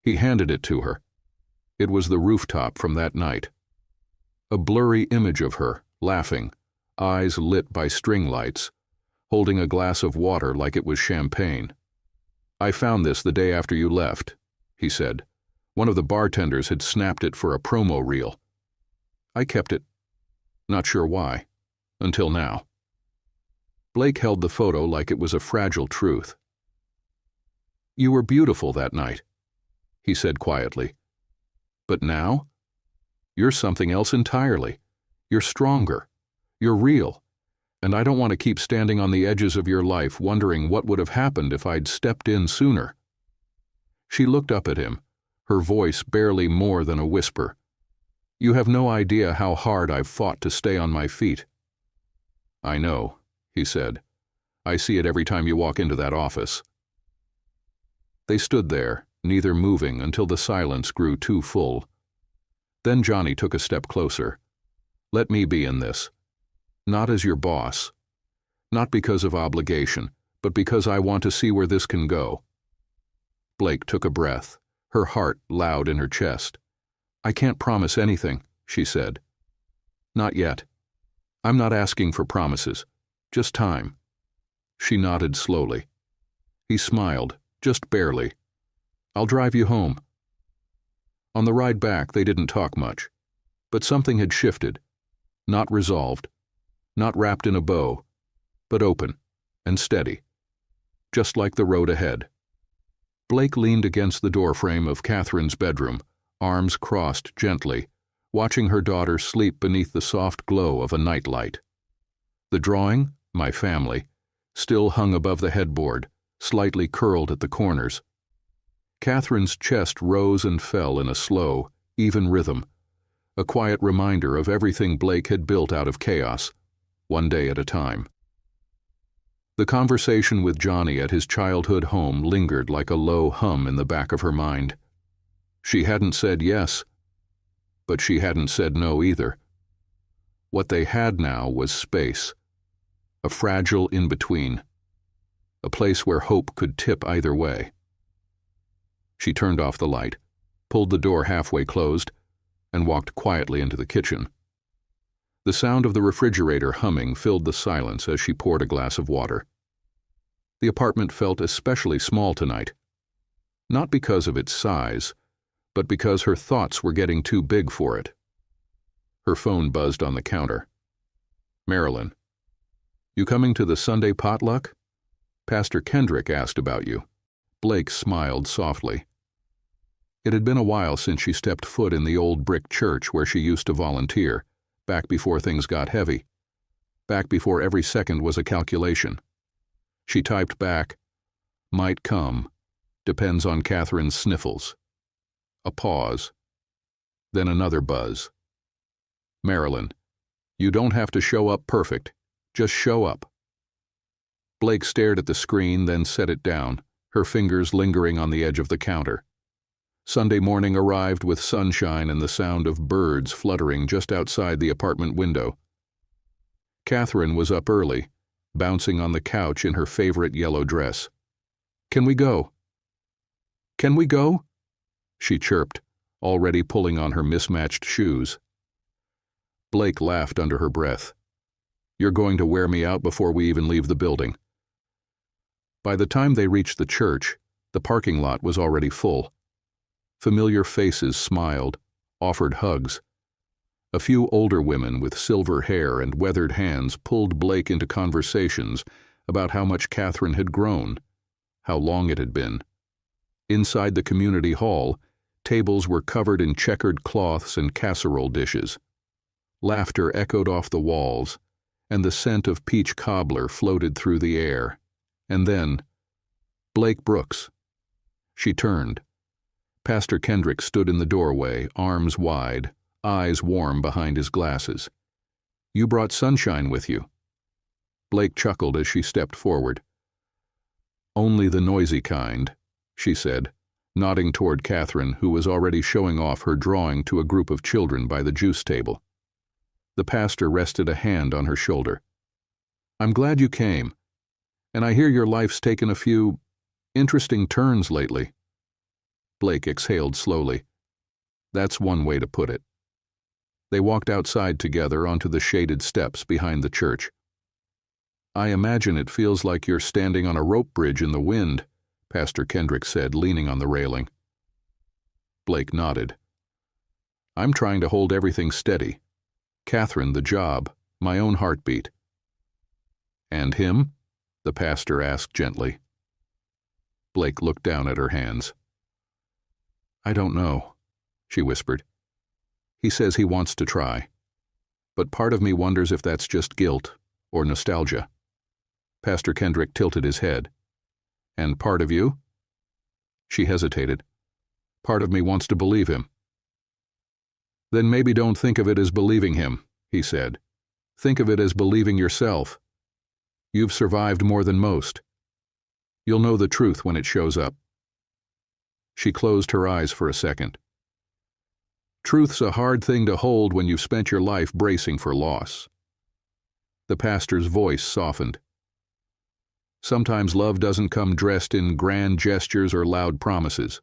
He handed it to her. It was the rooftop from that night. A blurry image of her, laughing, eyes lit by string lights, holding a glass of water like it was champagne. "I found this the day after you left," he said. "One of the bartenders had snapped it for a promo reel. I kept it. Not sure why. Until now." Blake held the photo like it was a fragile truth. "You were beautiful that night," he said quietly. "But now? You're something else entirely. You're stronger. You're real. And I don't want to keep standing on the edges of your life wondering what would have happened if I'd stepped in sooner." She looked up at him, her voice barely more than a whisper. "You have no idea how hard I've fought to stay on my feet." "I know," he said. "I see it every time you walk into that office." They stood there, neither moving until the silence grew too full. Then Johnny took a step closer. "Let me be in this. Not as your boss. Not because of obligation, but because I want to see where this can go." Blake took a breath, her heart loud in her chest. "I can't promise anything," she said. "Not yet. I'm not asking for promises. Just time." She nodded slowly. He smiled, just barely. "I'll drive you home." On the ride back, they didn't talk much. But something had shifted. Not resolved. Not wrapped in a bow. But open and steady. Just like the road ahead. Blake leaned against the doorframe of Catherine's bedroom, arms crossed gently, watching her daughter sleep beneath the soft glow of a nightlight. The drawing, My Family, still hung above the headboard, slightly curled at the corners. Catherine's chest rose and fell in a slow, even rhythm, a quiet reminder of everything Blake had built out of chaos, one day at a time. The conversation with Johnny at his childhood home lingered like a low hum in the back of her mind. She hadn't said yes, but she hadn't said no either. What they had now was space, a fragile in-between, a place where hope could tip either way. She turned off the light, pulled the door halfway closed, and walked quietly into the kitchen. The sound of the refrigerator humming filled the silence as she poured a glass of water. The apartment felt especially small tonight, not because of its size, but because her thoughts were getting too big for it. Her phone buzzed on the counter. "Marilyn, you coming to the Sunday potluck? Pastor Kendrick asked about you." Blake smiled softly. It had been a while since she stepped foot in the old brick church where she used to volunteer, back before things got heavy, back before every second was a calculation. She typed back, "Might come. Depends on Catherine's sniffles." A pause. Then another buzz. "Marilyn, you don't have to show up perfect. Just show up." Blake stared at the screen, then set it down, her fingers lingering on the edge of the counter. Sunday morning arrived with sunshine and the sound of birds fluttering just outside the apartment window. Catherine was up early, bouncing on the couch in her favorite yellow dress. "Can we go?" "Can we go?" she chirped, already pulling on her mismatched shoes. Blake laughed under her breath. You're going to wear me out before we even leave the building. By the time they reached the church, the parking lot was already full. Familiar faces smiled, offered hugs. A few older women with silver hair and weathered hands pulled Blake into conversations about how much Catherine had grown, how long it had been. Inside the community hall, tables were covered in checkered cloths and casserole dishes. Laughter echoed off the walls, and the scent of peach cobbler floated through the air. And then, Blake Brooks. She turned. Pastor Kendrick stood in the doorway, arms wide, eyes warm behind his glasses. You brought sunshine with you. Blake chuckled as she stepped forward. Only the noisy kind, she said, nodding toward Catherine, who was already showing off her drawing to a group of children by the juice table. The pastor rested a hand on her shoulder. I'm glad you came, and I hear your life's taken a few interesting turns lately. Blake exhaled slowly. That's one way to put it. They walked outside together onto the shaded steps behind the church. I imagine it feels like you're standing on a rope bridge in the wind, Pastor Kendrick said, leaning on the railing. Blake nodded. I'm trying to hold everything steady. Catherine, the job, my own heartbeat. And him? The pastor asked gently. Blake looked down at her hands. I don't know, she whispered. He says he wants to try. But part of me wonders if that's just guilt or nostalgia. Pastor Kendrick tilted his head. And part of you? She hesitated. Part of me wants to believe him. Then maybe don't think of it as believing him, he said. Think of it as believing yourself. You've survived more than most. You'll know the truth when it shows up. She closed her eyes for a second. Truth's a hard thing to hold when you've spent your life bracing for loss. The pastor's voice softened. Sometimes love doesn't come dressed in grand gestures or loud promises.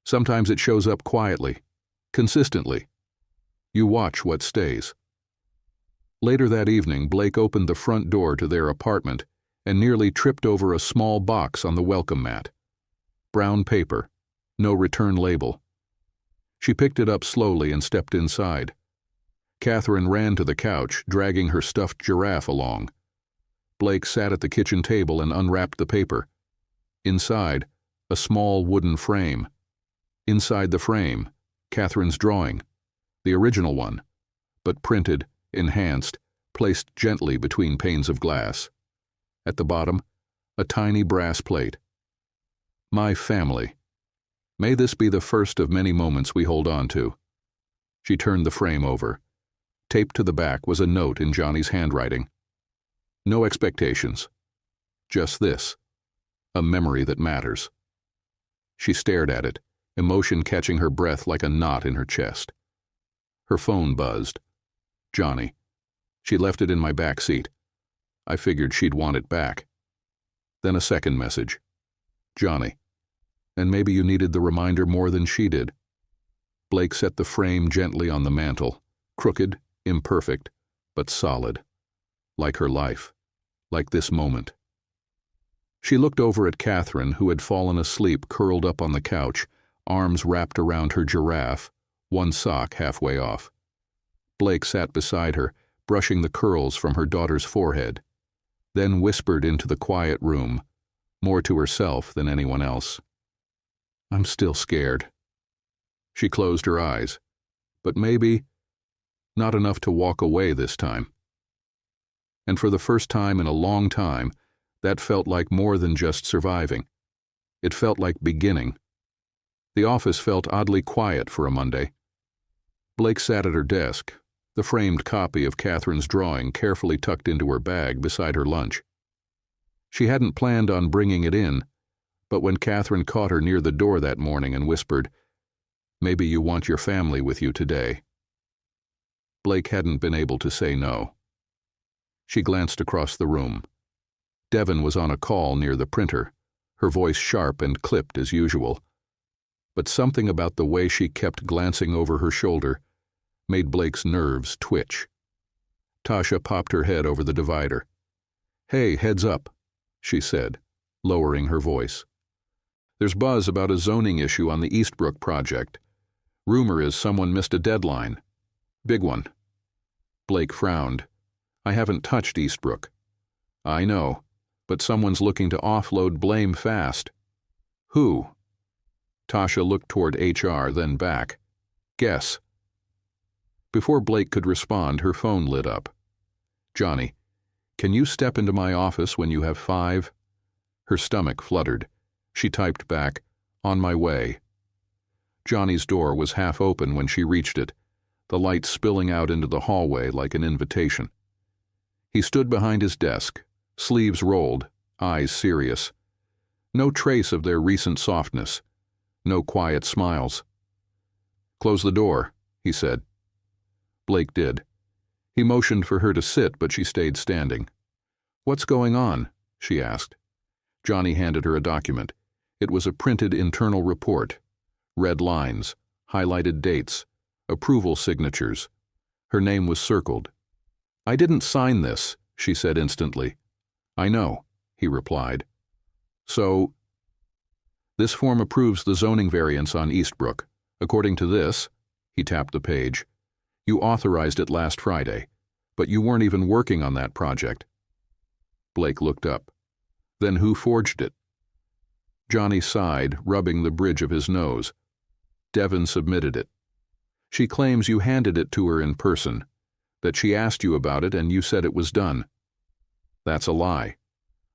Sometimes it shows up quietly, consistently. You watch what stays. Later that evening, Blake opened the front door to their apartment and nearly tripped over a small box on the welcome mat. Brown paper, no return label. She picked it up slowly and stepped inside. Catherine ran to the couch, dragging her stuffed giraffe along. Blake sat at the kitchen table and unwrapped the paper. Inside, a small wooden frame. Inside the frame, Catherine's drawing, the original one, but printed, enhanced, placed gently between panes of glass. At the bottom, a tiny brass plate. My family. May this be the first of many moments we hold on to. She turned the frame over. Taped to the back was a note in Johnny's handwriting. No expectations. Just this. A memory that matters. She stared at it, emotion catching her breath like a knot in her chest. Her phone buzzed. Johnny. She left it in my back seat. I figured she'd want it back. Then a second message. Johnny. And maybe you needed the reminder more than she did. Blake set the frame gently on the mantel, crooked, imperfect, but solid. Like her life. Like this moment. She looked over at Catherine, who had fallen asleep curled up on the couch, arms wrapped around her giraffe, one sock halfway off. Blake sat beside her, brushing the curls from her daughter's forehead, then whispered into the quiet room, more to herself than anyone else. I'm still scared. She closed her eyes, but maybe not enough to walk away this time. And for the first time in a long time, that felt like more than just surviving. It felt like beginning. The office felt oddly quiet for a Monday. Blake sat at her desk, the framed copy of Catherine's drawing carefully tucked into her bag beside her lunch. She hadn't planned on bringing it in, but when Catherine caught her near the door that morning and whispered, "Maybe you want your family with you today," Blake hadn't been able to say no. She glanced across the room. Devon was on a call near the printer, her voice sharp and clipped as usual. but something about the way she kept glancing over her shoulder made Blake's nerves twitch. Tasha popped her head over the divider. "Hey, heads up," she said, lowering her voice. "There's buzz about a zoning issue on the Eastbrook project. Rumor is someone missed a deadline. Big one." Blake frowned. "I haven't touched Eastbrook." "I know, but someone's looking to offload blame fast." "Who?" Tasha looked toward HR, then back. "Guess." Before Blake could respond, her phone lit up. "Johnny, can you step into my office when you have 5? Her stomach fluttered. She typed back, "On my way." Johnny's door was half open when she reached it, the light spilling out into the hallway like an invitation. He stood behind his desk, sleeves rolled, eyes serious. No trace of their recent softness, no quiet smiles. "Close the door," he said. Blake did. He motioned for her to sit, but she stayed standing. "What's going on?" she asked. Johnny handed her a document. It was a printed internal report. Red lines, highlighted dates, approval signatures. Her name was circled. "I didn't sign this," she said instantly. "I know," he replied. "So, this form approves the zoning variance on Eastbrook. According to this," he tapped the page, "you authorized it last Friday, but you weren't even working on that project." Blake looked up. "Then who forged it?" Johnny sighed, rubbing the bridge of his nose. "Devin submitted it. She claims you handed it to her in person, that she asked you about it and you said it was done." "That's a lie."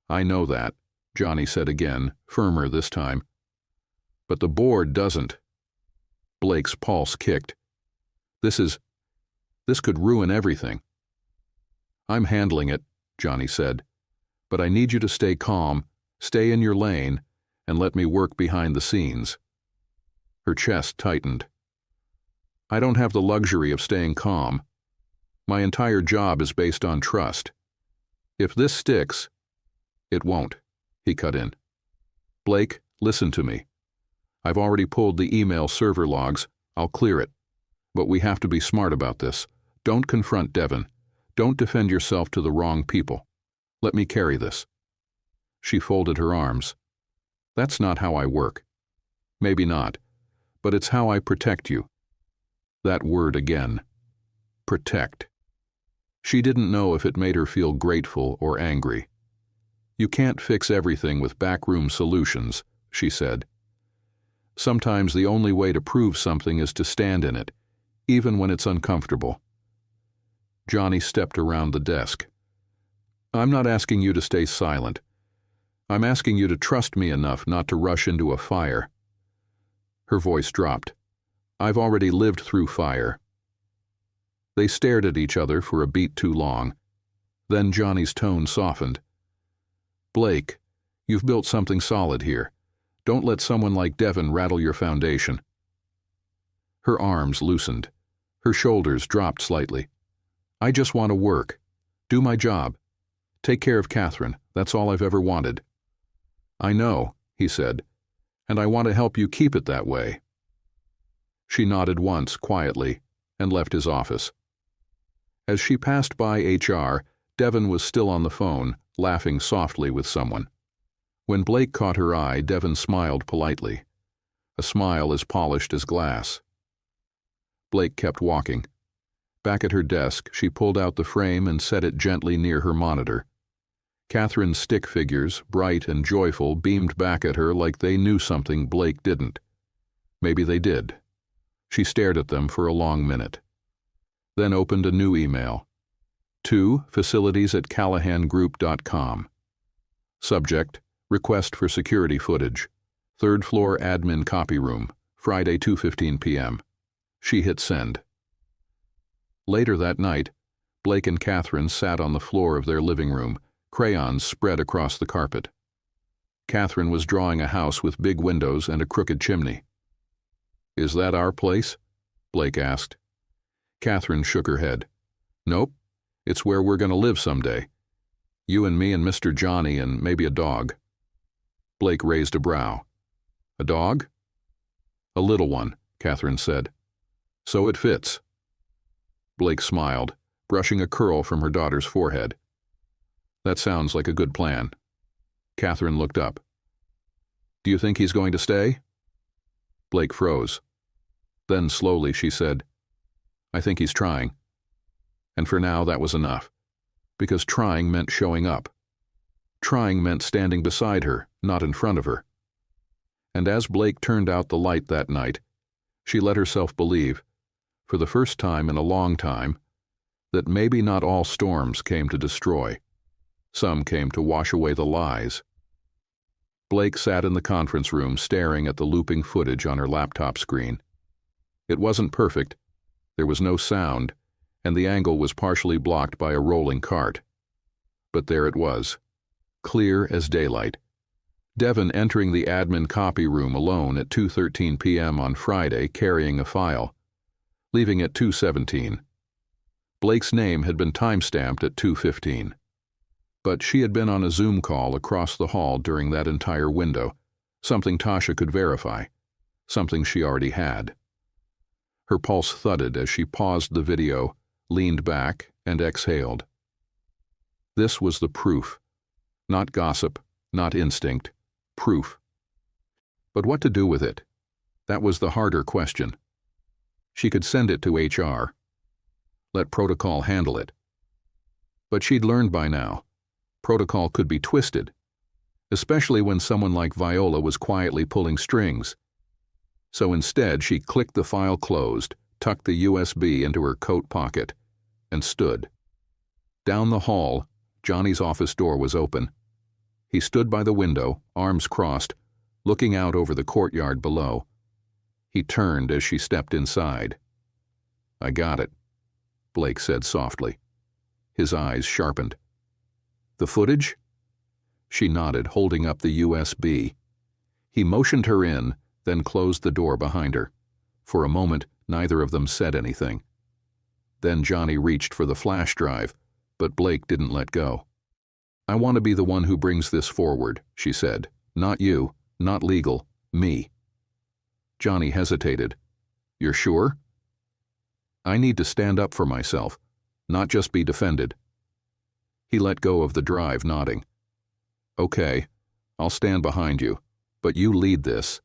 "I know that," Johnny said again, firmer this time. "But the board doesn't." Blake's pulse kicked. This could ruin everything." "I'm handling it," Johnny said. "But I need you to stay calm, stay in your lane, and let me work behind the scenes." Her chest tightened. "I don't have the luxury of staying calm. My entire job is based on trust. If this sticks—" "It won't," he cut in. "Blake, listen to me. I've already pulled the email server logs. I'll clear it. But we have to be smart about this. Don't confront Devin. Don't defend yourself to the wrong people. Let me carry this." She folded her arms. "That's not how I work." "Maybe not, but it's how I protect you." That word again. Protect. She didn't know if it made her feel grateful or angry. "You can't fix everything with backroom solutions," she said. "Sometimes the only way to prove something is to stand in it, even when it's uncomfortable." Johnny stepped around the desk. "I'm not asking you to stay silent. I'm asking you to trust me enough not to rush into a fire." Her voice dropped. "I've already lived through fire." They stared at each other for a beat too long. Then Johnny's tone softened. "Blake, you've built something solid here. Don't let someone like Devin rattle your foundation." Her arms loosened. Her shoulders dropped slightly. "I just want to work. Do my job. Take care of Catherine. That's all I've ever wanted." "I know," he said, "and I want to help you keep it that way." She nodded once, quietly, and left his office. As she passed by HR, Devin was still on the phone, laughing softly with someone. When Blake caught her eye, Devin smiled politely, a smile as polished as glass. Blake kept walking. Back at her desk, she pulled out the frame and set it gently near her monitor. Catherine's stick figures, bright and joyful, beamed back at her like they knew something Blake didn't. Maybe they did. She stared at them for a long minute. Then opened a new email. To facilities@callahangroup.com. Subject, request for security footage. 3rd floor admin copy room, Friday 2:15 p.m. She hit send. Later that night, Blake and Catherine sat on the floor of their living room, crayons spread across the carpet. Catherine was drawing a house with big windows and a crooked chimney. "Is that our place?" Blake asked. Catherine shook her head. "Nope, it's where we're going to live someday. You and me and Mr. Johnny and maybe a dog." Blake raised a brow. "A dog?" A little one, Catherine said. So it fits. Blake smiled, brushing a curl from her daughter's forehead. That sounds like a good plan. Catherine looked up. Do you think he's going to stay? Blake froze. Then slowly she said, I think he's trying. And for now that was enough, because trying meant showing up. Trying meant standing beside her, not in front of her. And as Blake turned out the light that night, she let herself believe, for the first time in a long time, that maybe not all storms came to destroy. Some came to wash away the lies. Blake sat in the conference room staring at the looping footage on her laptop screen. It wasn't perfect. There was no sound, and the angle was partially blocked by a rolling cart. But there it was, clear as daylight. Devon entering the admin copy room alone at 2:13 p.m. on Friday carrying a file, leaving at 2:17. Blake's name had been time-stamped at 2:15. But she had been on a Zoom call across the hall during that entire window, something Tasha could verify, something she already had. Her pulse thudded as she paused the video, leaned back, and exhaled. This was the proof. Not gossip, not instinct. Proof. But what to do with it? That was the harder question. She could send it to HR. Let protocol handle it. But she'd learned by now, protocol could be twisted, especially when someone like Viola was quietly pulling strings. So instead, she clicked the file closed, tucked the USB into her coat pocket, and stood. Down the hall, Johnny's office door was open. He stood by the window, arms crossed, looking out over the courtyard below. He turned as she stepped inside. I got it, Blake said softly. His eyes sharpened. The footage? She nodded, holding up the USB. He motioned her in, then closed the door behind her. For a moment, neither of them said anything. Then Johnny reached for the flash drive, but Blake didn't let go. I want to be the one who brings this forward, she said. Not you, not legal, me. Johnny hesitated. You're sure? I need to stand up for myself, not just be defended. He let go of the drive, nodding. Okay, I'll stand behind you, but you lead this.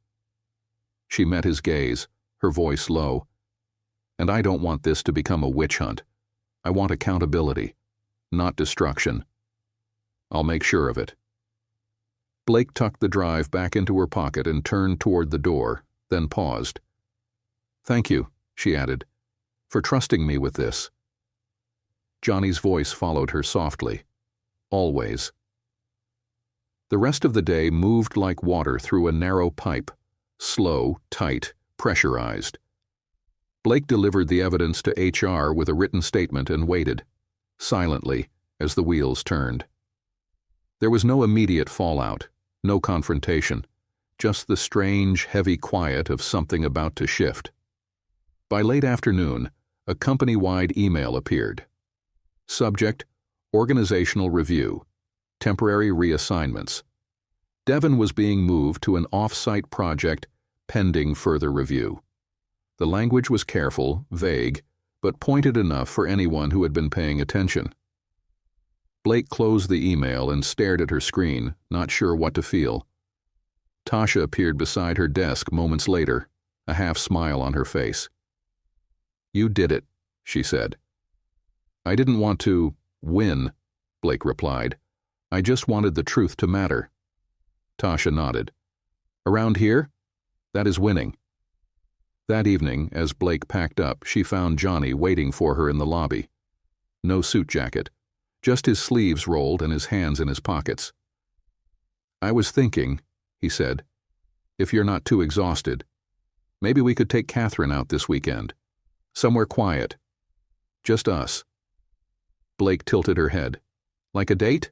She met his gaze, her voice low. And I don't want this to become a witch hunt. I want accountability, not destruction. I'll make sure of it. Blake tucked the drive back into her pocket and turned toward the door, then paused. Thank you, she added, for trusting me with this. Johnny's voice followed her softly. Always. The rest of the day moved like water through a narrow pipe, slow, tight, pressurized. Blake delivered the evidence to HR with a written statement and waited, silently, as the wheels turned. There was no immediate fallout, no confrontation, just the strange, heavy quiet of something about to shift. By late afternoon, a company-wide email appeared. Subject, Organizational Review, Temporary Reassignments. Devon was being moved to an off-site project pending further review. The language was careful, vague, but pointed enough for anyone who had been paying attention. Blake closed the email and stared at her screen, not sure what to feel. Tasha appeared beside her desk moments later, a half-smile on her face. You did it, she said. I didn't want to win, Blake replied. I just wanted the truth to matter. Tasha nodded. Around here? That is winning. That evening, as Blake packed up, she found Johnny waiting for her in the lobby. No suit jacket, just his sleeves rolled and his hands in his pockets. I was thinking, he said, if you're not too exhausted, maybe we could take Catherine out this weekend. Somewhere quiet. Just us. Blake tilted her head. Like a date?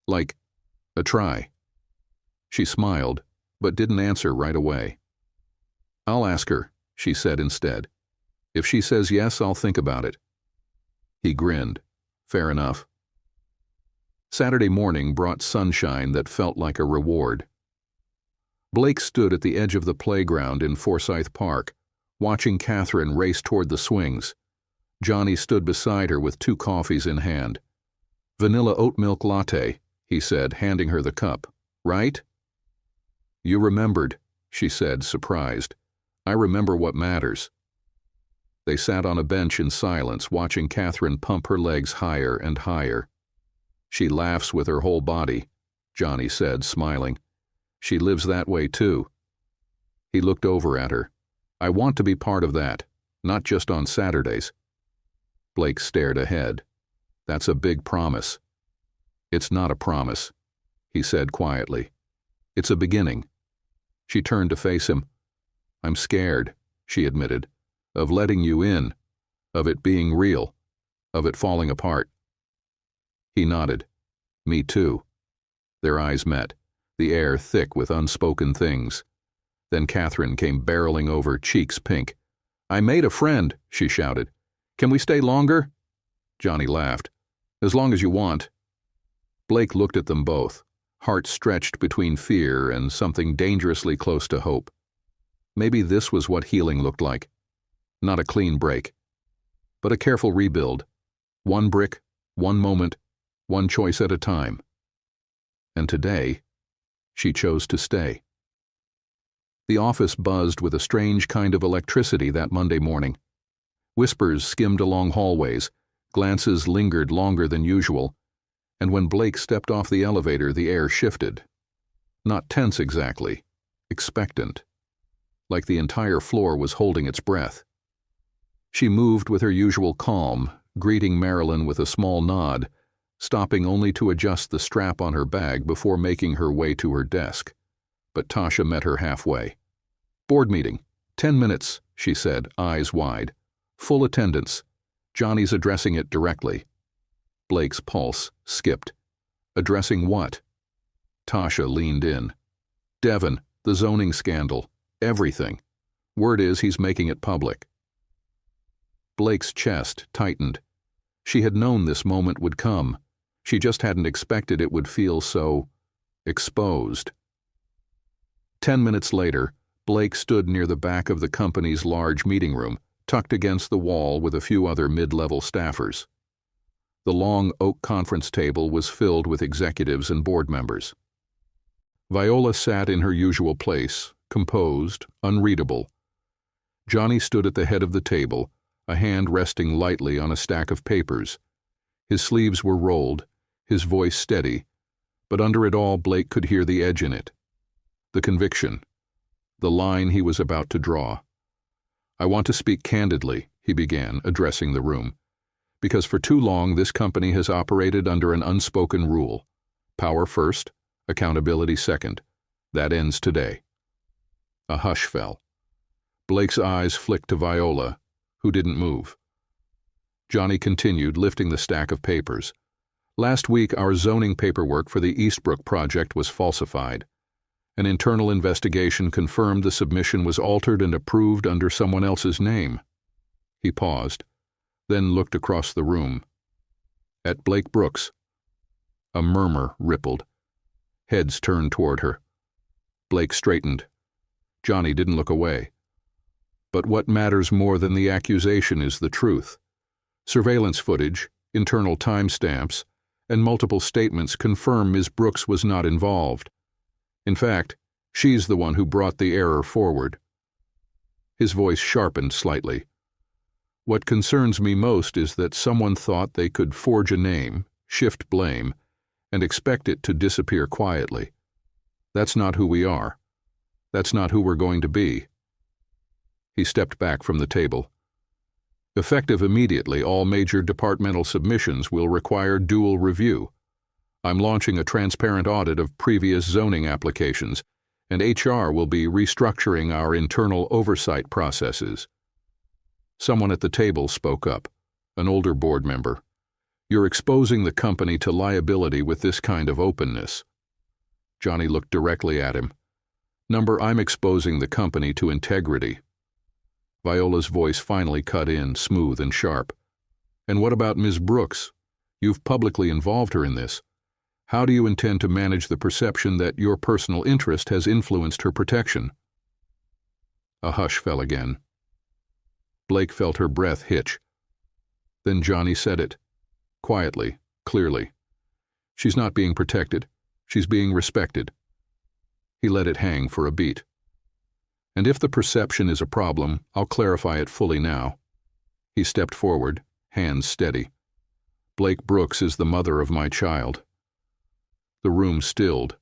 Like a try. She smiled, but didn't answer right away. I'll ask her, she said instead. If she says yes, I'll think about it. He grinned. Fair enough. Saturday morning brought sunshine that felt like a reward. Blake stood at the edge of the playground in Forsyth Park, watching Catherine race toward the swings. Johnny stood beside her with 2 coffees in hand. "Vanilla oat milk latte," he said, handing her the cup. "Right?" "You remembered," she said, surprised. "I remember what matters." They sat on a bench in silence, watching Catherine pump her legs higher and higher. "She laughs with her whole body," Johnny said, smiling. "She lives that way too." He looked over at her. "I want to be part of that, not just on Saturdays." Blake stared ahead. "That's a big promise." "It's not a promise," he said quietly. "It's a beginning." She turned to face him. "I'm scared," she admitted, "of letting you in, of it being real, of it falling apart." He nodded. "Me too." Their eyes met, the air thick with unspoken things. Then Catherine came barreling over, cheeks pink. "I made a friend," she shouted. "Can we stay longer?" Johnny laughed. "As long as you want." Blake looked at them both, heart stretched between fear and something dangerously close to hope. Maybe this was what healing looked like. Not a clean break, but a careful rebuild. One brick, one moment, one choice at a time. And today, she chose to stay. The office buzzed with a strange kind of electricity that Monday morning. Whispers skimmed along hallways, glances lingered longer than usual, and when Blake stepped off the elevator, the air shifted. Not tense exactly, expectant, like the entire floor was holding its breath. She moved with her usual calm, greeting Marilyn with a small nod, stopping only to adjust the strap on her bag before making her way to her desk. But Tasha met her halfway. "Board meeting. 10 minutes," she said, eyes wide. "Full attendance. Johnny's addressing it directly." Blake's pulse skipped. "Addressing what?" Tasha leaned in. "Devon, the zoning scandal, everything. Word is he's making it public." Blake's chest tightened. She had known this moment would come. She just hadn't expected it would feel so exposed. 10 minutes later, Blake stood near the back of the company's large meeting room, tucked against the wall with a few other mid-level staffers. The long oak conference table was filled with executives and board members. Viola sat in her usual place, composed, unreadable. Johnny stood at the head of the table, a hand resting lightly on a stack of papers. His sleeves were rolled, his voice steady, but under it all Blake could hear the edge in it. The conviction. The line he was about to draw. "I want to speak candidly," he began, addressing the room, "because for too long this company has operated under an unspoken rule. Power first, accountability second. That ends today." A hush fell. Blake's eyes flicked to Viola, who didn't move. Johnny continued, lifting the stack of papers. "Last week, our zoning paperwork for the Eastbrook project was falsified. An internal investigation confirmed the submission was altered and approved under someone else's name." He paused, then looked across the room. "At Blake Brooks." A murmur rippled. Heads turned toward her. Blake straightened. Johnny didn't look away. "But what matters more than the accusation is the truth. Surveillance footage, internal timestamps, and multiple statements confirm Ms. Brooks was not involved. In fact, she's the one who brought the error forward." His voice sharpened slightly. "What concerns me most is that someone thought they could forge a name, shift blame, and expect it to disappear quietly. That's not who we are. That's not who we're going to be." He stepped back from the table. "Effective immediately, all major departmental submissions will require dual review. I'm launching a transparent audit of previous zoning applications, and HR will be restructuring our internal oversight processes." Someone at the table spoke up, an older board member. "You're exposing the company to liability with this kind of openness." Johnny looked directly at him. "I'm exposing the company to integrity." Viola's voice finally cut in, smooth and sharp. "And what about Ms. Brooks? You've publicly involved her in this. How do you intend to manage the perception that your personal interest has influenced her protection? A hush fell again. Blake felt her breath hitch. Then Johnny said it, quietly, clearly. She's not being protected. She's being respected. He let it hang for a beat. And if the perception is a problem, I'll clarify it fully now. He stepped forward, hands steady. Blake Brooks is the mother of my child. The room stilled.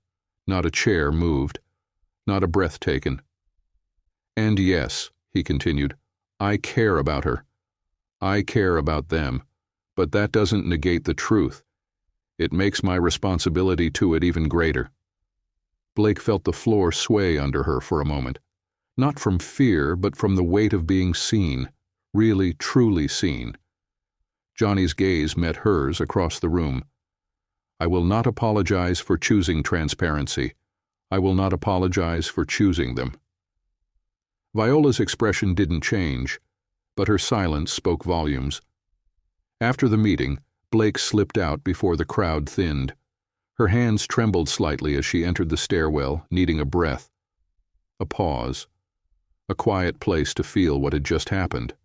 Not a chair moved. Not a breath taken. And yes, he continued, I care about her. I care about them. But that doesn't negate the truth. It makes my responsibility to it even greater. Blake felt the floor sway under her for a moment. Not from fear, but from the weight of being seen, really, truly seen. Johnny's gaze met hers across the room. I will not apologize for choosing transparency. I will not apologize for choosing them. Viola's expression didn't change, but her silence spoke volumes. After the meeting, Blake slipped out before the crowd thinned. Her hands trembled slightly as she entered the stairwell, needing a breath. A pause. A quiet place to feel what had just happened.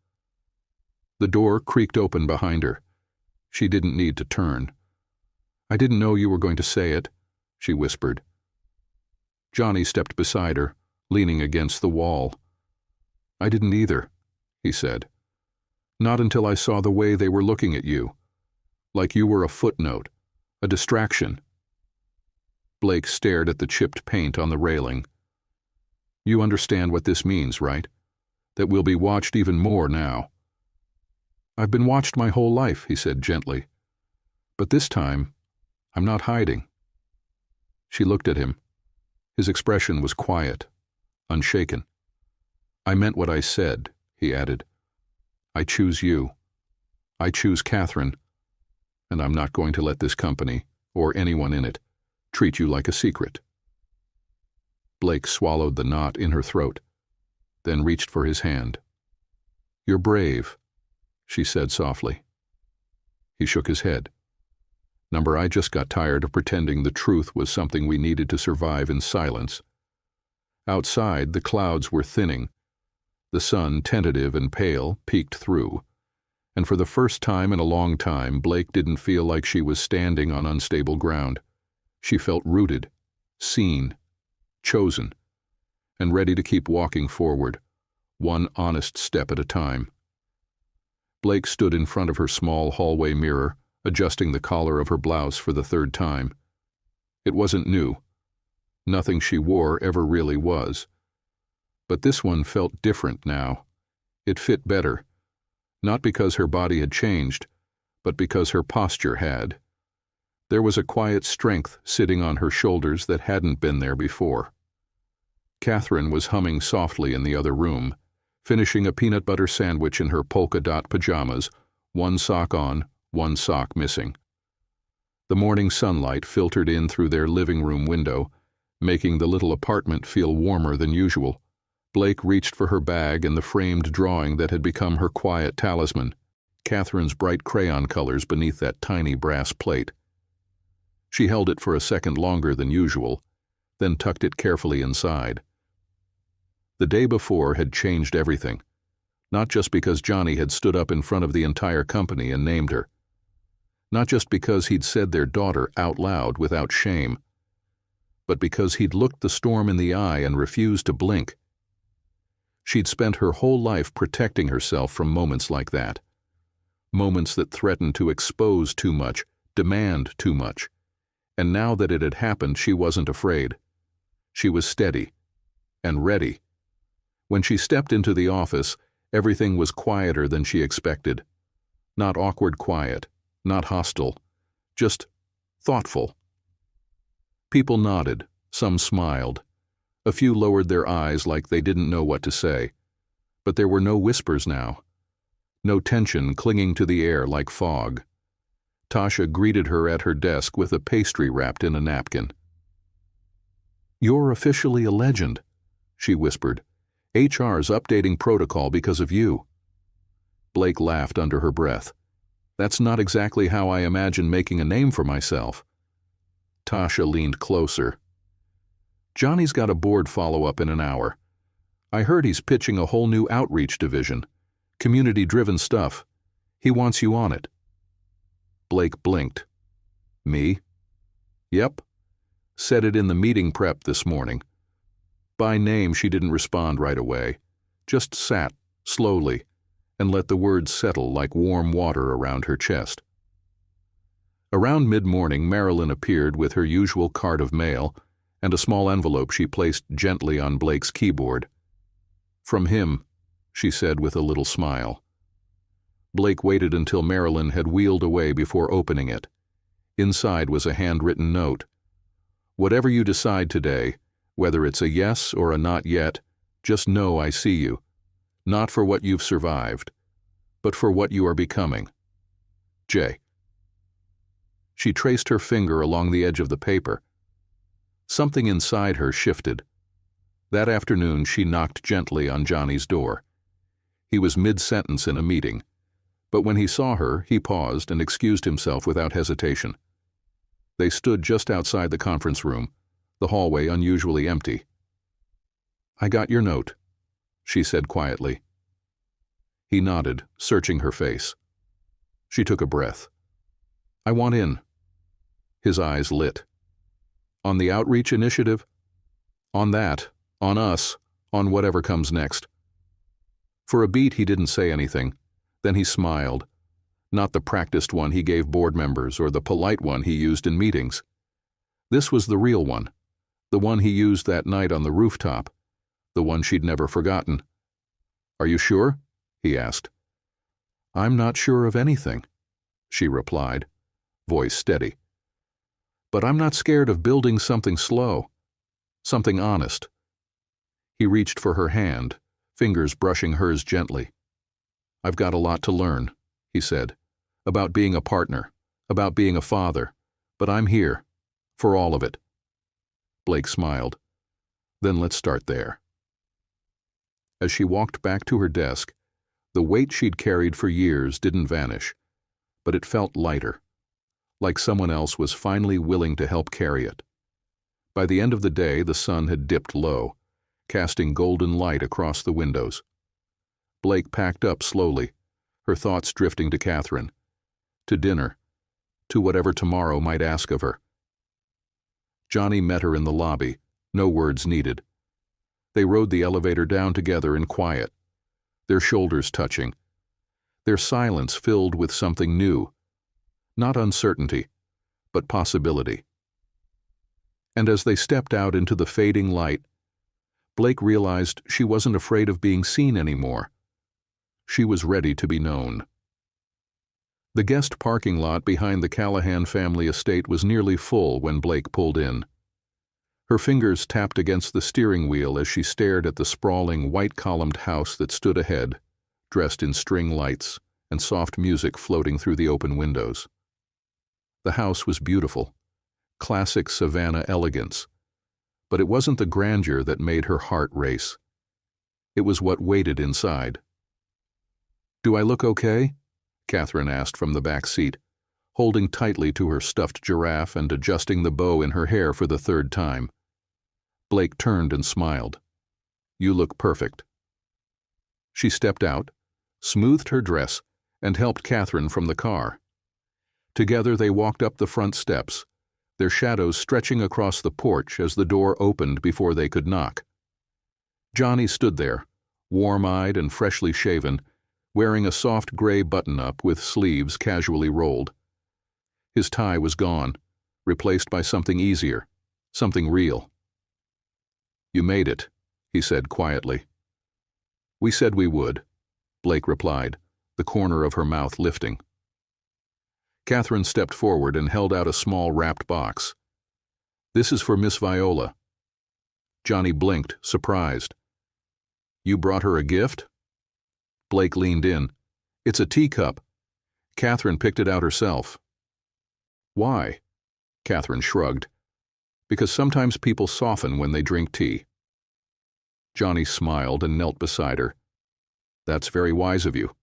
The door creaked open behind her. She didn't need to turn. I didn't know you were going to say it, she whispered. Johnny stepped beside her, leaning against the wall. I didn't either, he said. Not until I saw the way they were looking at you. Like you were a footnote, a distraction. Blake stared at the chipped paint on the railing. You understand what this means, right? That we'll be watched even more now. I've been watched my whole life, he said gently. But this time, I'm not hiding. She looked at him. His expression was quiet, unshaken. I meant what I said, he added. I choose you. I choose Catherine. And I'm not going to let this company, or anyone in it, treat you like a secret. Blake swallowed the knot in her throat, then reached for his hand. You're brave, she said softly. He shook his head. Number, I just got tired of pretending the truth was something we needed to survive in silence. Outside, the clouds were thinning. The sun, tentative and pale, peeked through. And for the first time in a long time, Blake didn't feel like she was standing on unstable ground. She felt rooted, seen, chosen, and ready to keep walking forward, one honest step at a time. Blake stood in front of her small hallway mirror, adjusting the collar of her blouse for the third time. It wasn't new. Nothing she wore ever really was. But this one felt different now. It fit better, not because her body had changed, but because her posture had. There was a quiet strength sitting on her shoulders that hadn't been there before. Catherine was humming softly in the other room, finishing a peanut butter sandwich in her polka-dot pajamas, one sock on, one sock missing. The morning sunlight filtered in through their living room window, making the little apartment feel warmer than usual. Blake reached for her bag and the framed drawing that had become her quiet talisman, Catherine's bright crayon colors beneath that tiny brass plate. She held it for a second longer than usual, then tucked it carefully inside. The day before had changed everything, not just because Johnny had stood up in front of the entire company and named her, not just because he'd said their daughter out loud without shame, but because he'd looked the storm in the eye and refused to blink. She'd spent her whole life protecting herself from moments like that, moments that threatened to expose too much, demand too much. And now that it had happened, she wasn't afraid. She was steady and ready. When she stepped into the office, everything was quieter than she expected. Not awkward quiet, not hostile, just thoughtful. People nodded, some smiled. A few lowered their eyes like they didn't know what to say. But there were no whispers now. No tension clinging to the air like fog. Tasha greeted her at her desk with a pastry wrapped in a napkin. "You're officially a legend," she whispered. "HR's updating protocol because of you." Blake laughed under her breath. "That's not exactly how I imagine making a name for myself." Tasha leaned closer. Johnny's got a board follow-up in an hour. I heard he's pitching a whole new outreach division. Community-driven stuff. He wants you on it. Blake blinked. Me? Yep. Said it in the meeting prep this morning. By name, she didn't respond right away. Just sat, slowly, and let the words settle like warm water around her chest. Around mid-morning, Marilyn appeared with her usual cart of mail and a small envelope she placed gently on Blake's keyboard. From him, she said with a little smile. Blake waited until Marilyn had wheeled away before opening it. Inside was a handwritten note. Whatever you decide today, whether it's a yes or a not yet, just know I see you. Not for what you've survived, but for what you are becoming. J. She traced her finger along the edge of the paper. Something inside her shifted. That afternoon, she knocked gently on Johnny's door. He was mid-sentence in a meeting, but when he saw her, he paused and excused himself without hesitation. They stood just outside the conference room, the hallway unusually empty. I got your note, she said quietly. He nodded, searching her face. She took a breath. I want in. His eyes lit. On the outreach initiative? On that, on us, on whatever comes next. For a beat he didn't say anything. Then he smiled. Not the practiced one he gave board members or the polite one he used in meetings. This was the real one, the one he used that night on the rooftop, the one she'd never forgotten. Are you sure? He asked. I'm not sure of anything, she replied, voice steady. But I'm not scared of building something slow, something honest. He reached for her hand, fingers brushing hers gently. I've got a lot to learn, he said, about being a partner, about being a father, but I'm here, for all of it. Blake smiled. Then let's start there. As she walked back to her desk, the weight she'd carried for years didn't vanish, but it felt lighter, like someone else was finally willing to help carry it. By the end of the day, the sun had dipped low, casting golden light across the windows. Blake packed up slowly, her thoughts drifting to Catherine, to dinner, to whatever tomorrow might ask of her. Johnny met her in the lobby, no words needed. They rode the elevator down together in quiet, their shoulders touching, their silence filled with something new, not uncertainty, but possibility. And as they stepped out into the fading light, Blake realized she wasn't afraid of being seen anymore. She was ready to be known. The guest parking lot behind the Callahan family estate was nearly full when Blake pulled in. Her fingers tapped against the steering wheel as she stared at the sprawling, white-columned house that stood ahead, dressed in string lights and soft music floating through the open windows. The house was beautiful, classic Savannah elegance, but it wasn't the grandeur that made her heart race. It was what waited inside. Do I look okay? Catherine asked from the back seat, holding tightly to her stuffed giraffe and adjusting the bow in her hair for the third time. Blake turned and smiled. You look perfect. She stepped out, smoothed her dress, and helped Catherine from the car. Together they walked up the front steps, their shadows stretching across the porch as the door opened before they could knock. Johnny stood there, warm-eyed and freshly shaven, wearing a soft gray button-up with sleeves casually rolled. His tie was gone, replaced by something easier, something real. You made it, he said quietly. We said we would, Blake replied, the corner of her mouth lifting. Catherine stepped forward and held out a small wrapped box. This is for Miss Viola. Johnny blinked, surprised. You brought her a gift? Blake leaned in. It's a teacup. Catherine picked it out herself. Why? Catherine shrugged. Because sometimes people soften when they drink tea. Johnny smiled and knelt beside her. That's very wise of you.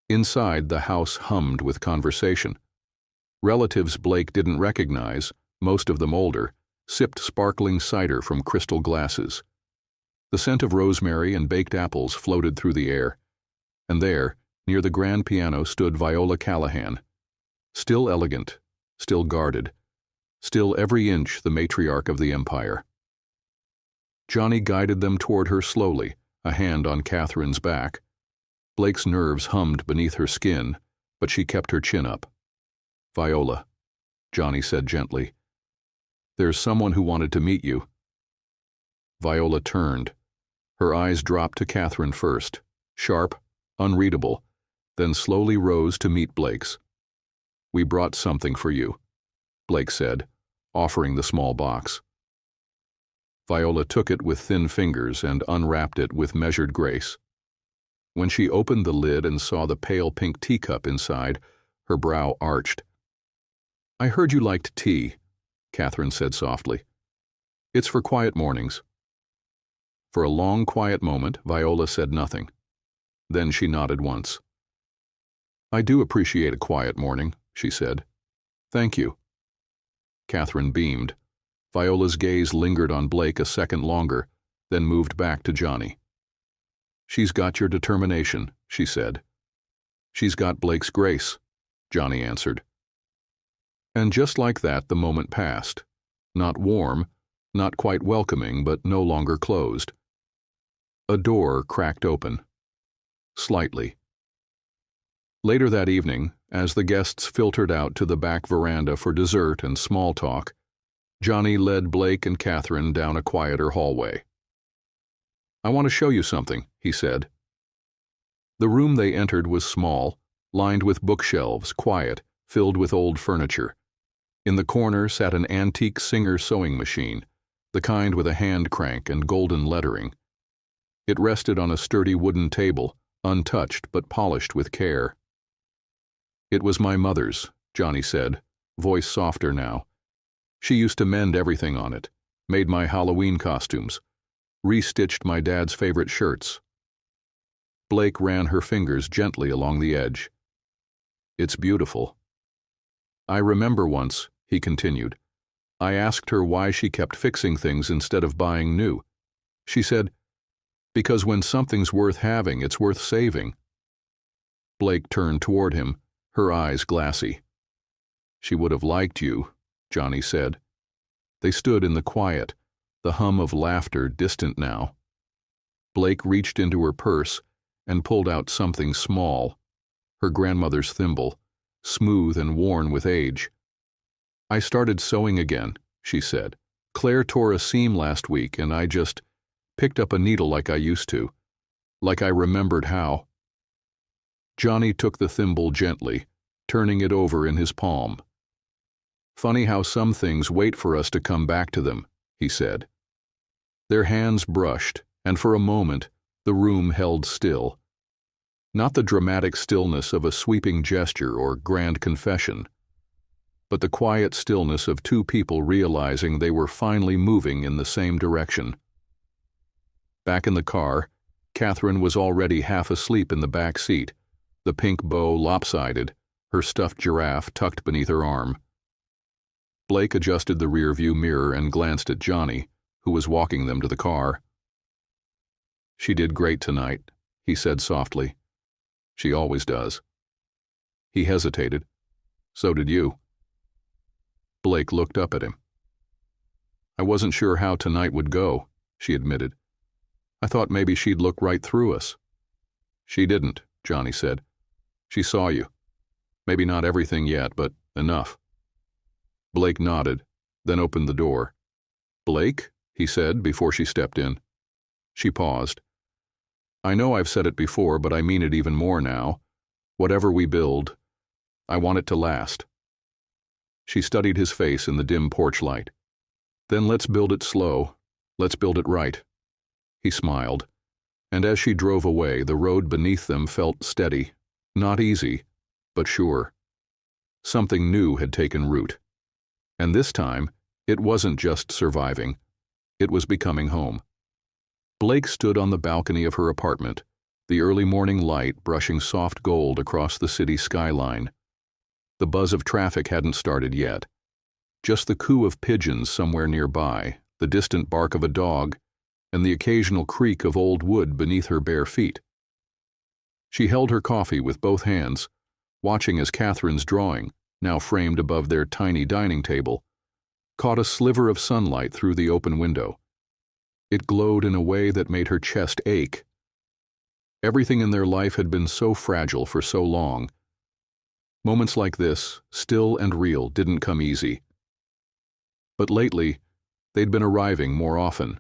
Inside, the house hummed with conversation. Relatives Blake didn't recognize, most of them older, sipped sparkling cider from crystal glasses. The scent of rosemary and baked apples floated through the air, and there, near the grand piano, stood Viola Callahan, still elegant, still guarded, still every inch the matriarch of the empire. Johnny guided them toward her slowly, a hand on Catherine's back. Blake's nerves hummed beneath her skin, but she kept her chin up. "Viola," Johnny said gently, "there's someone who wanted to meet you." Viola turned. Her eyes dropped to Catherine first, sharp, unreadable, then slowly rose to meet Blake's. "We brought something for you," Blake said, offering the small box. Viola took it with thin fingers and unwrapped it with measured grace. When she opened the lid and saw the pale pink teacup inside, her brow arched. "I heard you liked tea," Catherine said softly. "It's for quiet mornings." For a long, quiet moment, Viola said nothing. Then she nodded once. "I do appreciate a quiet morning," she said. "Thank you." Catherine beamed. Viola's gaze lingered on Blake a second longer, then moved back to Johnny. "She's got your determination," she said. "She's got Blake's grace," Johnny answered. And just like that the moment passed. Not warm, not quite welcoming, but no longer closed. A door cracked open. Slightly. Later that evening, as the guests filtered out to the back veranda for dessert and small talk, Johnny led Blake and Catherine down a quieter hallway. "I want to show you something," he said. The room they entered was small, lined with bookshelves, quiet, filled with old furniture. In the corner sat an antique Singer sewing machine, the kind with a hand crank and golden lettering. It rested on a sturdy wooden table, untouched but polished with care. "It was my mother's," Johnny said, voice softer now. "She used to mend everything on it, made my Halloween costumes, restitched my dad's favorite shirts." Blake ran her fingers gently along the edge. "It's beautiful." "I remember once," he continued, "I asked her why she kept fixing things instead of buying new. She said, 'Because when something's worth having, it's worth saving.'" Blake turned toward him, her eyes glassy. "She would have liked you," Johnny said. They stood in the quiet, the hum of laughter distant now. Blake reached into her purse and pulled out something small, her grandmother's thimble, smooth and worn with age. "I started sewing again," she said. "Claire tore a seam last week and I just picked up a needle like I used to, like I remembered how." Johnny took the thimble gently, turning it over in his palm. "Funny how some things wait for us to come back to them," he said. Their hands brushed, and for a moment the room held still. Not the dramatic stillness of a sweeping gesture or grand confession, but the quiet stillness of two people realizing they were finally moving in the same direction. Back in the car, Catherine was already half asleep in the back seat, the pink bow lopsided, her stuffed giraffe tucked beneath her arm. Blake adjusted the rearview mirror and glanced at Johnny, who was walking them to the car. "She did great tonight," he said softly. "She always does." He hesitated. "So did you." Blake looked up at him. "I wasn't sure how tonight would go," she admitted. "I thought maybe she'd look right through us." "She didn't," Johnny said. "She saw you. Maybe not everything yet, but enough." Blake nodded, then opened the door. "Blake?" he said before she stepped in. She paused. "I know I've said it before, but I mean it even more now. Whatever we build, I want it to last." She studied his face in the dim porch light. "Then let's build it slow. Let's build it right." He smiled, and as she drove away, the road beneath them felt steady, not easy, but sure. Something new had taken root. And this time, it wasn't just surviving. It was becoming home. Blake stood on the balcony of her apartment, the early morning light brushing soft gold across the city skyline. The buzz of traffic hadn't started yet. Just the coo of pigeons somewhere nearby, the distant bark of a dog, and the occasional creak of old wood beneath her bare feet. She held her coffee with both hands, watching as Catherine's drawing, now framed above their tiny dining table, caught a sliver of sunlight through the open window. It glowed in a way that made her chest ache. Everything in their life had been so fragile for so long. Moments like this, still and real, didn't come easy. But lately, they'd been arriving more often.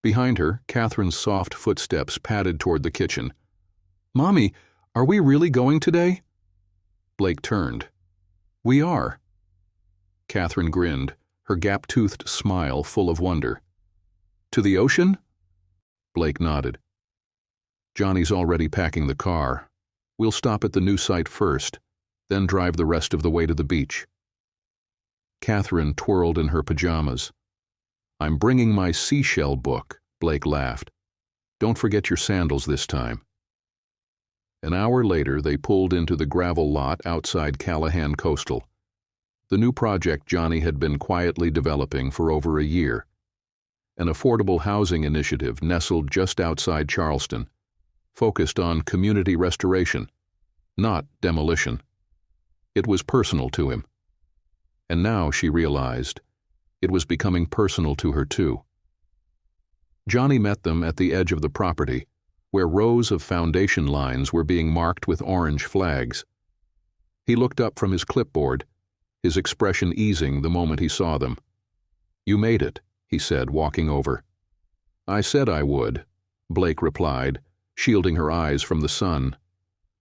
Behind her, Catherine's soft footsteps padded toward the kitchen. "Mommy, are we really going today?" Blake turned. "We are." Catherine grinned, her gap-toothed smile full of wonder. "To the ocean?" Blake nodded. "Johnny's already packing the car. We'll stop at the new site first, then drive the rest of the way to the beach." Catherine twirled in her pajamas. "I'm bringing my seashell book," Blake laughed. "Don't forget your sandals this time." An hour later, they pulled into the gravel lot outside Callahan Coastal, the new project Johnny had been quietly developing for over a year, an affordable housing initiative nestled just outside Charleston, focused on community restoration, not demolition. It was personal to him. And now, she realized, it was becoming personal to her too. Johnny met them at the edge of the property, where rows of foundation lines were being marked with orange flags. He looked up from his clipboard, his expression easing the moment he saw them. "You made it," he said, walking over. "I said I would," Blake replied, shielding her eyes from the sun.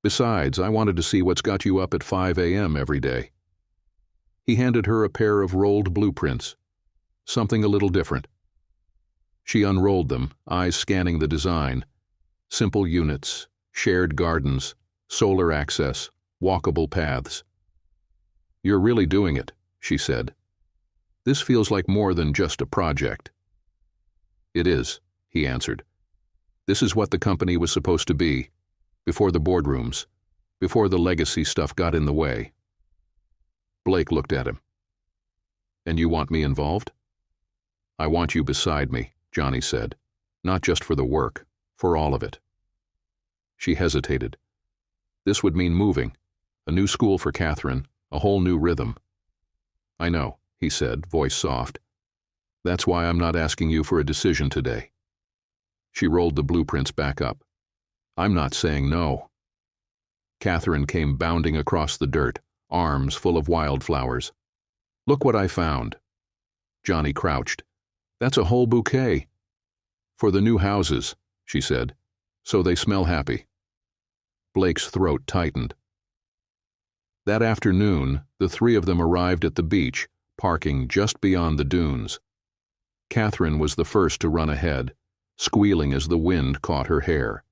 "Besides, I wanted to see what's got you up at 5 a.m. every day." He handed her a pair of rolled blueprints, something a little different. She unrolled them, eyes scanning the design. Simple units, shared gardens, solar access, walkable paths. "You're really doing it," she said. "This feels like more than just a project." "It is," he answered. "This is what the company was supposed to be, before the boardrooms, before the legacy stuff got in the way." Blake looked at him. "And you want me involved?" "I want you beside me," Johnny said. "Not just for the work, for all of it." She hesitated. This would mean moving, a new school for Catherine, a whole new rhythm. "I know," he said, voice soft. "That's why I'm not asking you for a decision today." She rolled the blueprints back up. "I'm not saying no." Catherine came bounding across the dirt, arms full of wildflowers. "Look what I found." Johnny crouched. "That's a whole bouquet." "For the new houses," she said, "so they smell happy." Blake's throat tightened. That afternoon, the three of them arrived at the beach, parking just beyond the dunes. Catherine was the first to run ahead, squealing as the wind caught her hair.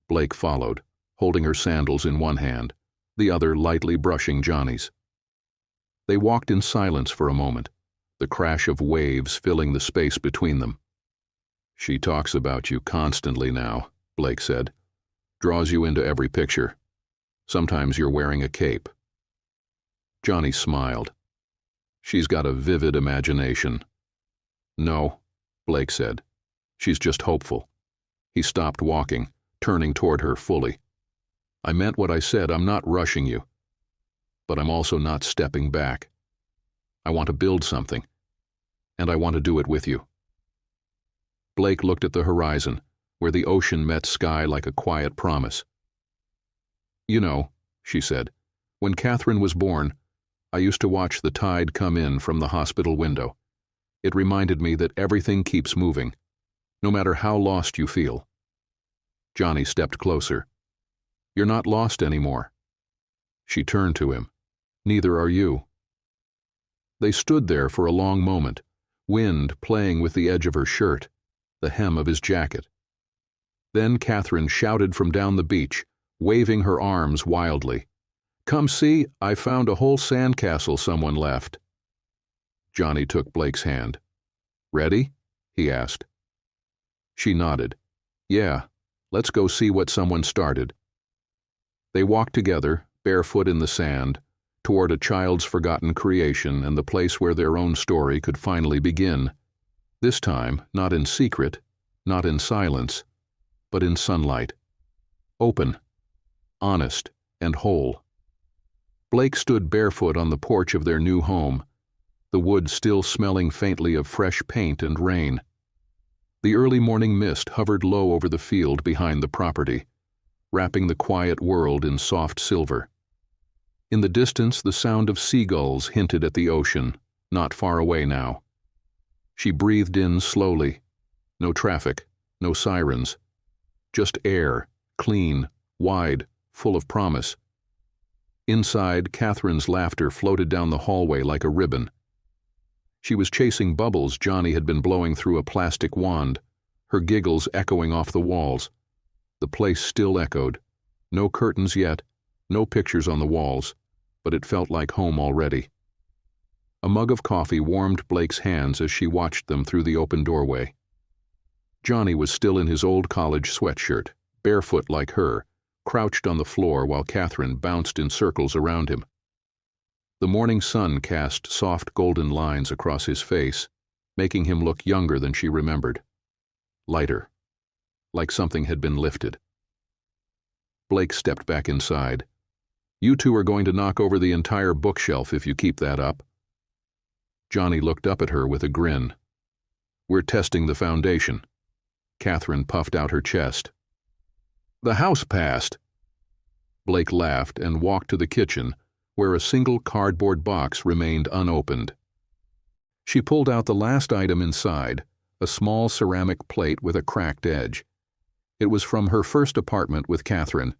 Blake followed, holding her sandals in one hand, the other lightly brushing Johnny's. They walked in silence for a moment, the crash of waves filling the space between them. "She talks about you constantly now," Blake said. "Draws you into every picture. Sometimes you're wearing a cape." Johnny smiled. "She's got a vivid imagination." "No," Blake said. "She's just hopeful." He stopped walking, turning toward her fully. "I meant what I said. I'm not rushing you. But I'm also not stepping back. I want to build something, and I want to do it with you." Blake looked at the horizon, where the ocean met sky like a quiet promise. "You know," she said, "when Catherine was born, I used to watch the tide come in from the hospital window. It reminded me that everything keeps moving, no matter how lost you feel." Johnny stepped closer. "You're not lost anymore." She turned to him. "Neither are you." They stood there for a long moment, wind playing with the edge of her shirt, the hem of his jacket. Then Catherine shouted from down the beach, waving her arms wildly. "Come see, I found a whole sandcastle someone left." Johnny took Blake's hand. "Ready?" he asked. She nodded. "Yeah, let's go see what someone started." They walked together, barefoot in the sand, toward a child's forgotten creation and the place where their own story could finally begin. This time, not in secret, not in silence, but in sunlight. Open, honest, and whole. Blake stood barefoot on the porch of their new home, the wood still smelling faintly of fresh paint and rain. The early morning mist hovered low over the field behind the property, wrapping the quiet world in soft silver. In the distance, the sound of seagulls hinted at the ocean, not far away now. She breathed in slowly. No traffic, no sirens. Just air, clean, wide, full of promise. Inside, Catherine's laughter floated down the hallway like a ribbon. She was chasing bubbles Johnny had been blowing through a plastic wand, her giggles echoing off the walls. The place still echoed. No curtains yet, no pictures on the walls, but it felt like home already. A mug of coffee warmed Blake's hands as she watched them through the open doorway. Johnny was still in his old college sweatshirt, barefoot like her, crouched on the floor while Catherine bounced in circles around him. The morning sun cast soft golden lines across his face, making him look younger than she remembered. Lighter, like something had been lifted. Blake stepped back inside. "You two are going to knock over the entire bookshelf if you keep that up." Johnny looked up at her with a grin. "We're testing the foundation." Catherine puffed out her chest. "The house passed." Blake laughed and walked to the kitchen, where a single cardboard box remained unopened. She pulled out the last item inside, a small ceramic plate with a cracked edge. It was from her first apartment with Catherine,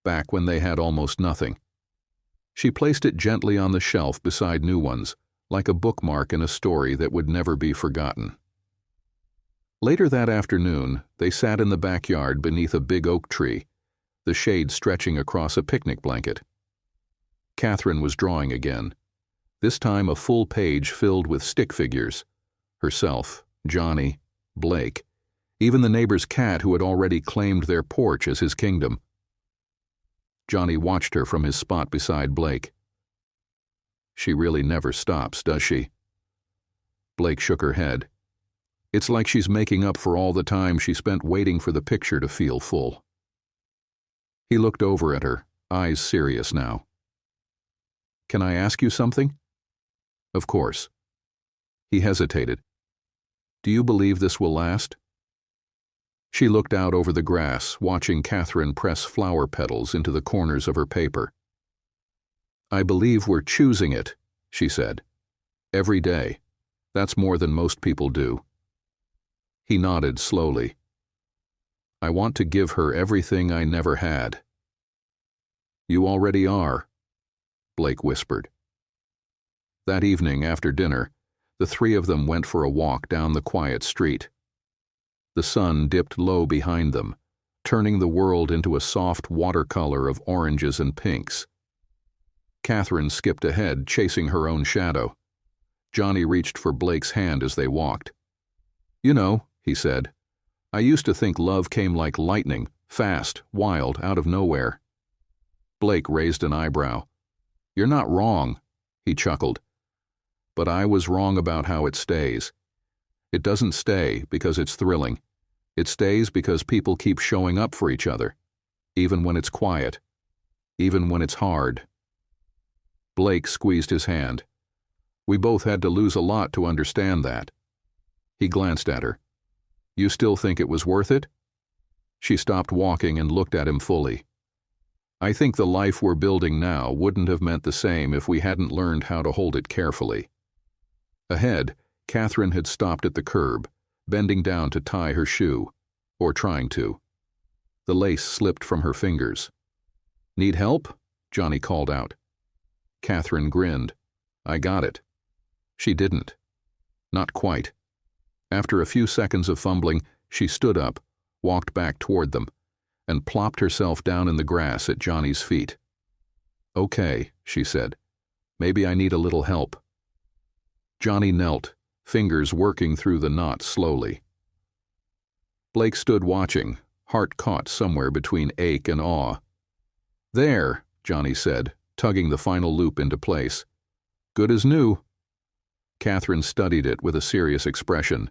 back when they had almost nothing. She placed it gently on the shelf beside new ones, like a bookmark in a story that would never be forgotten. Later that afternoon, they sat in the backyard beneath a big oak tree, the shade stretching across a picnic blanket. Catherine was drawing again, this time a full page filled with stick figures. Herself, Johnny, Blake, even the neighbor's cat who had already claimed their porch as his kingdom. Johnny watched her from his spot beside Blake. "She really never stops, does she?" Blake shook her head. "It's like she's making up for all the time she spent waiting for the picture to feel full." He looked over at her, eyes serious now. "Can I ask you something?" "Of course." He hesitated. "Do you believe this will last?" She looked out over the grass, watching Catherine press flower petals into the corners of her paper. "I believe we're choosing it," she said. "Every day. That's more than most people do." He nodded slowly. "I want to give her everything I never had." "You already are," Blake whispered. That evening, after dinner, the three of them went for a walk down the quiet street. The sun dipped low behind them, turning the world into a soft watercolor of oranges and pinks. Catherine skipped ahead, chasing her own shadow. Johnny reached for Blake's hand as they walked. "You know," he said, "I used to think love came like lightning, fast, wild, out of nowhere." Blake raised an eyebrow. "You're not wrong," he chuckled. "But I was wrong about how it stays. It doesn't stay because it's thrilling. It stays because people keep showing up for each other, even when it's quiet, even when it's hard." Blake squeezed his hand. "We both had to lose a lot to understand that." He glanced at her. "You still think it was worth it?" She stopped walking and looked at him fully. "I think the life we're building now wouldn't have meant the same if we hadn't learned how to hold it carefully." Ahead, Catherine had stopped at the curb, bending down to tie her shoe, or trying to. The lace slipped from her fingers. "Need help?" Johnny called out. Catherine grinned. "I got it." She didn't. Not quite. After a few seconds of fumbling, she stood up, walked back toward them, and plopped herself down in the grass at Johnny's feet. "Okay," she said. "Maybe I need a little help." Johnny knelt, fingers working through the knot slowly. Blake stood watching, heart caught somewhere between ache and awe. "There," Johnny said, tugging the final loop into place. Good as new. Catherine studied it with a serious expression.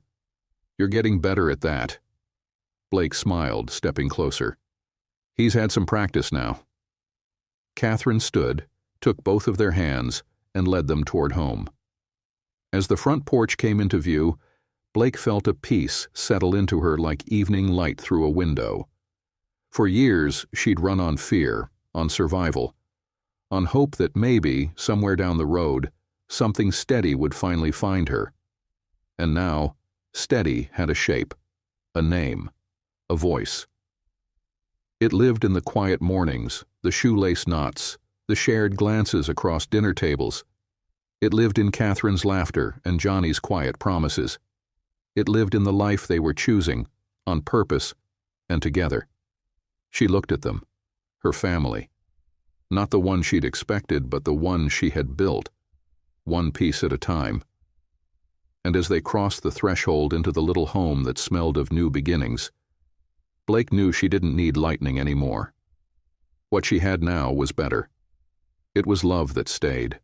You're getting better at that. Blake smiled, stepping closer. He's had some practice now. Catherine stood, took both of their hands, and led them toward home. As the front porch came into view, Blake felt a peace settle into her like evening light through a window. For years, she'd run on fear, on survival, on hope that maybe, somewhere down the road, something steady would finally find her. And now, steady had a shape, a name, a voice. It lived in the quiet mornings, the shoelace knots, the shared glances across dinner tables. It lived in Catherine's laughter and Johnny's quiet promises. It lived in the life they were choosing, on purpose, and together. She looked at them, her family. Not the one she'd expected, but the one she had built, one piece at a time. And as they crossed the threshold into the little home that smelled of new beginnings, Blake knew she didn't need lightning anymore. What she had now was better. It was love that stayed.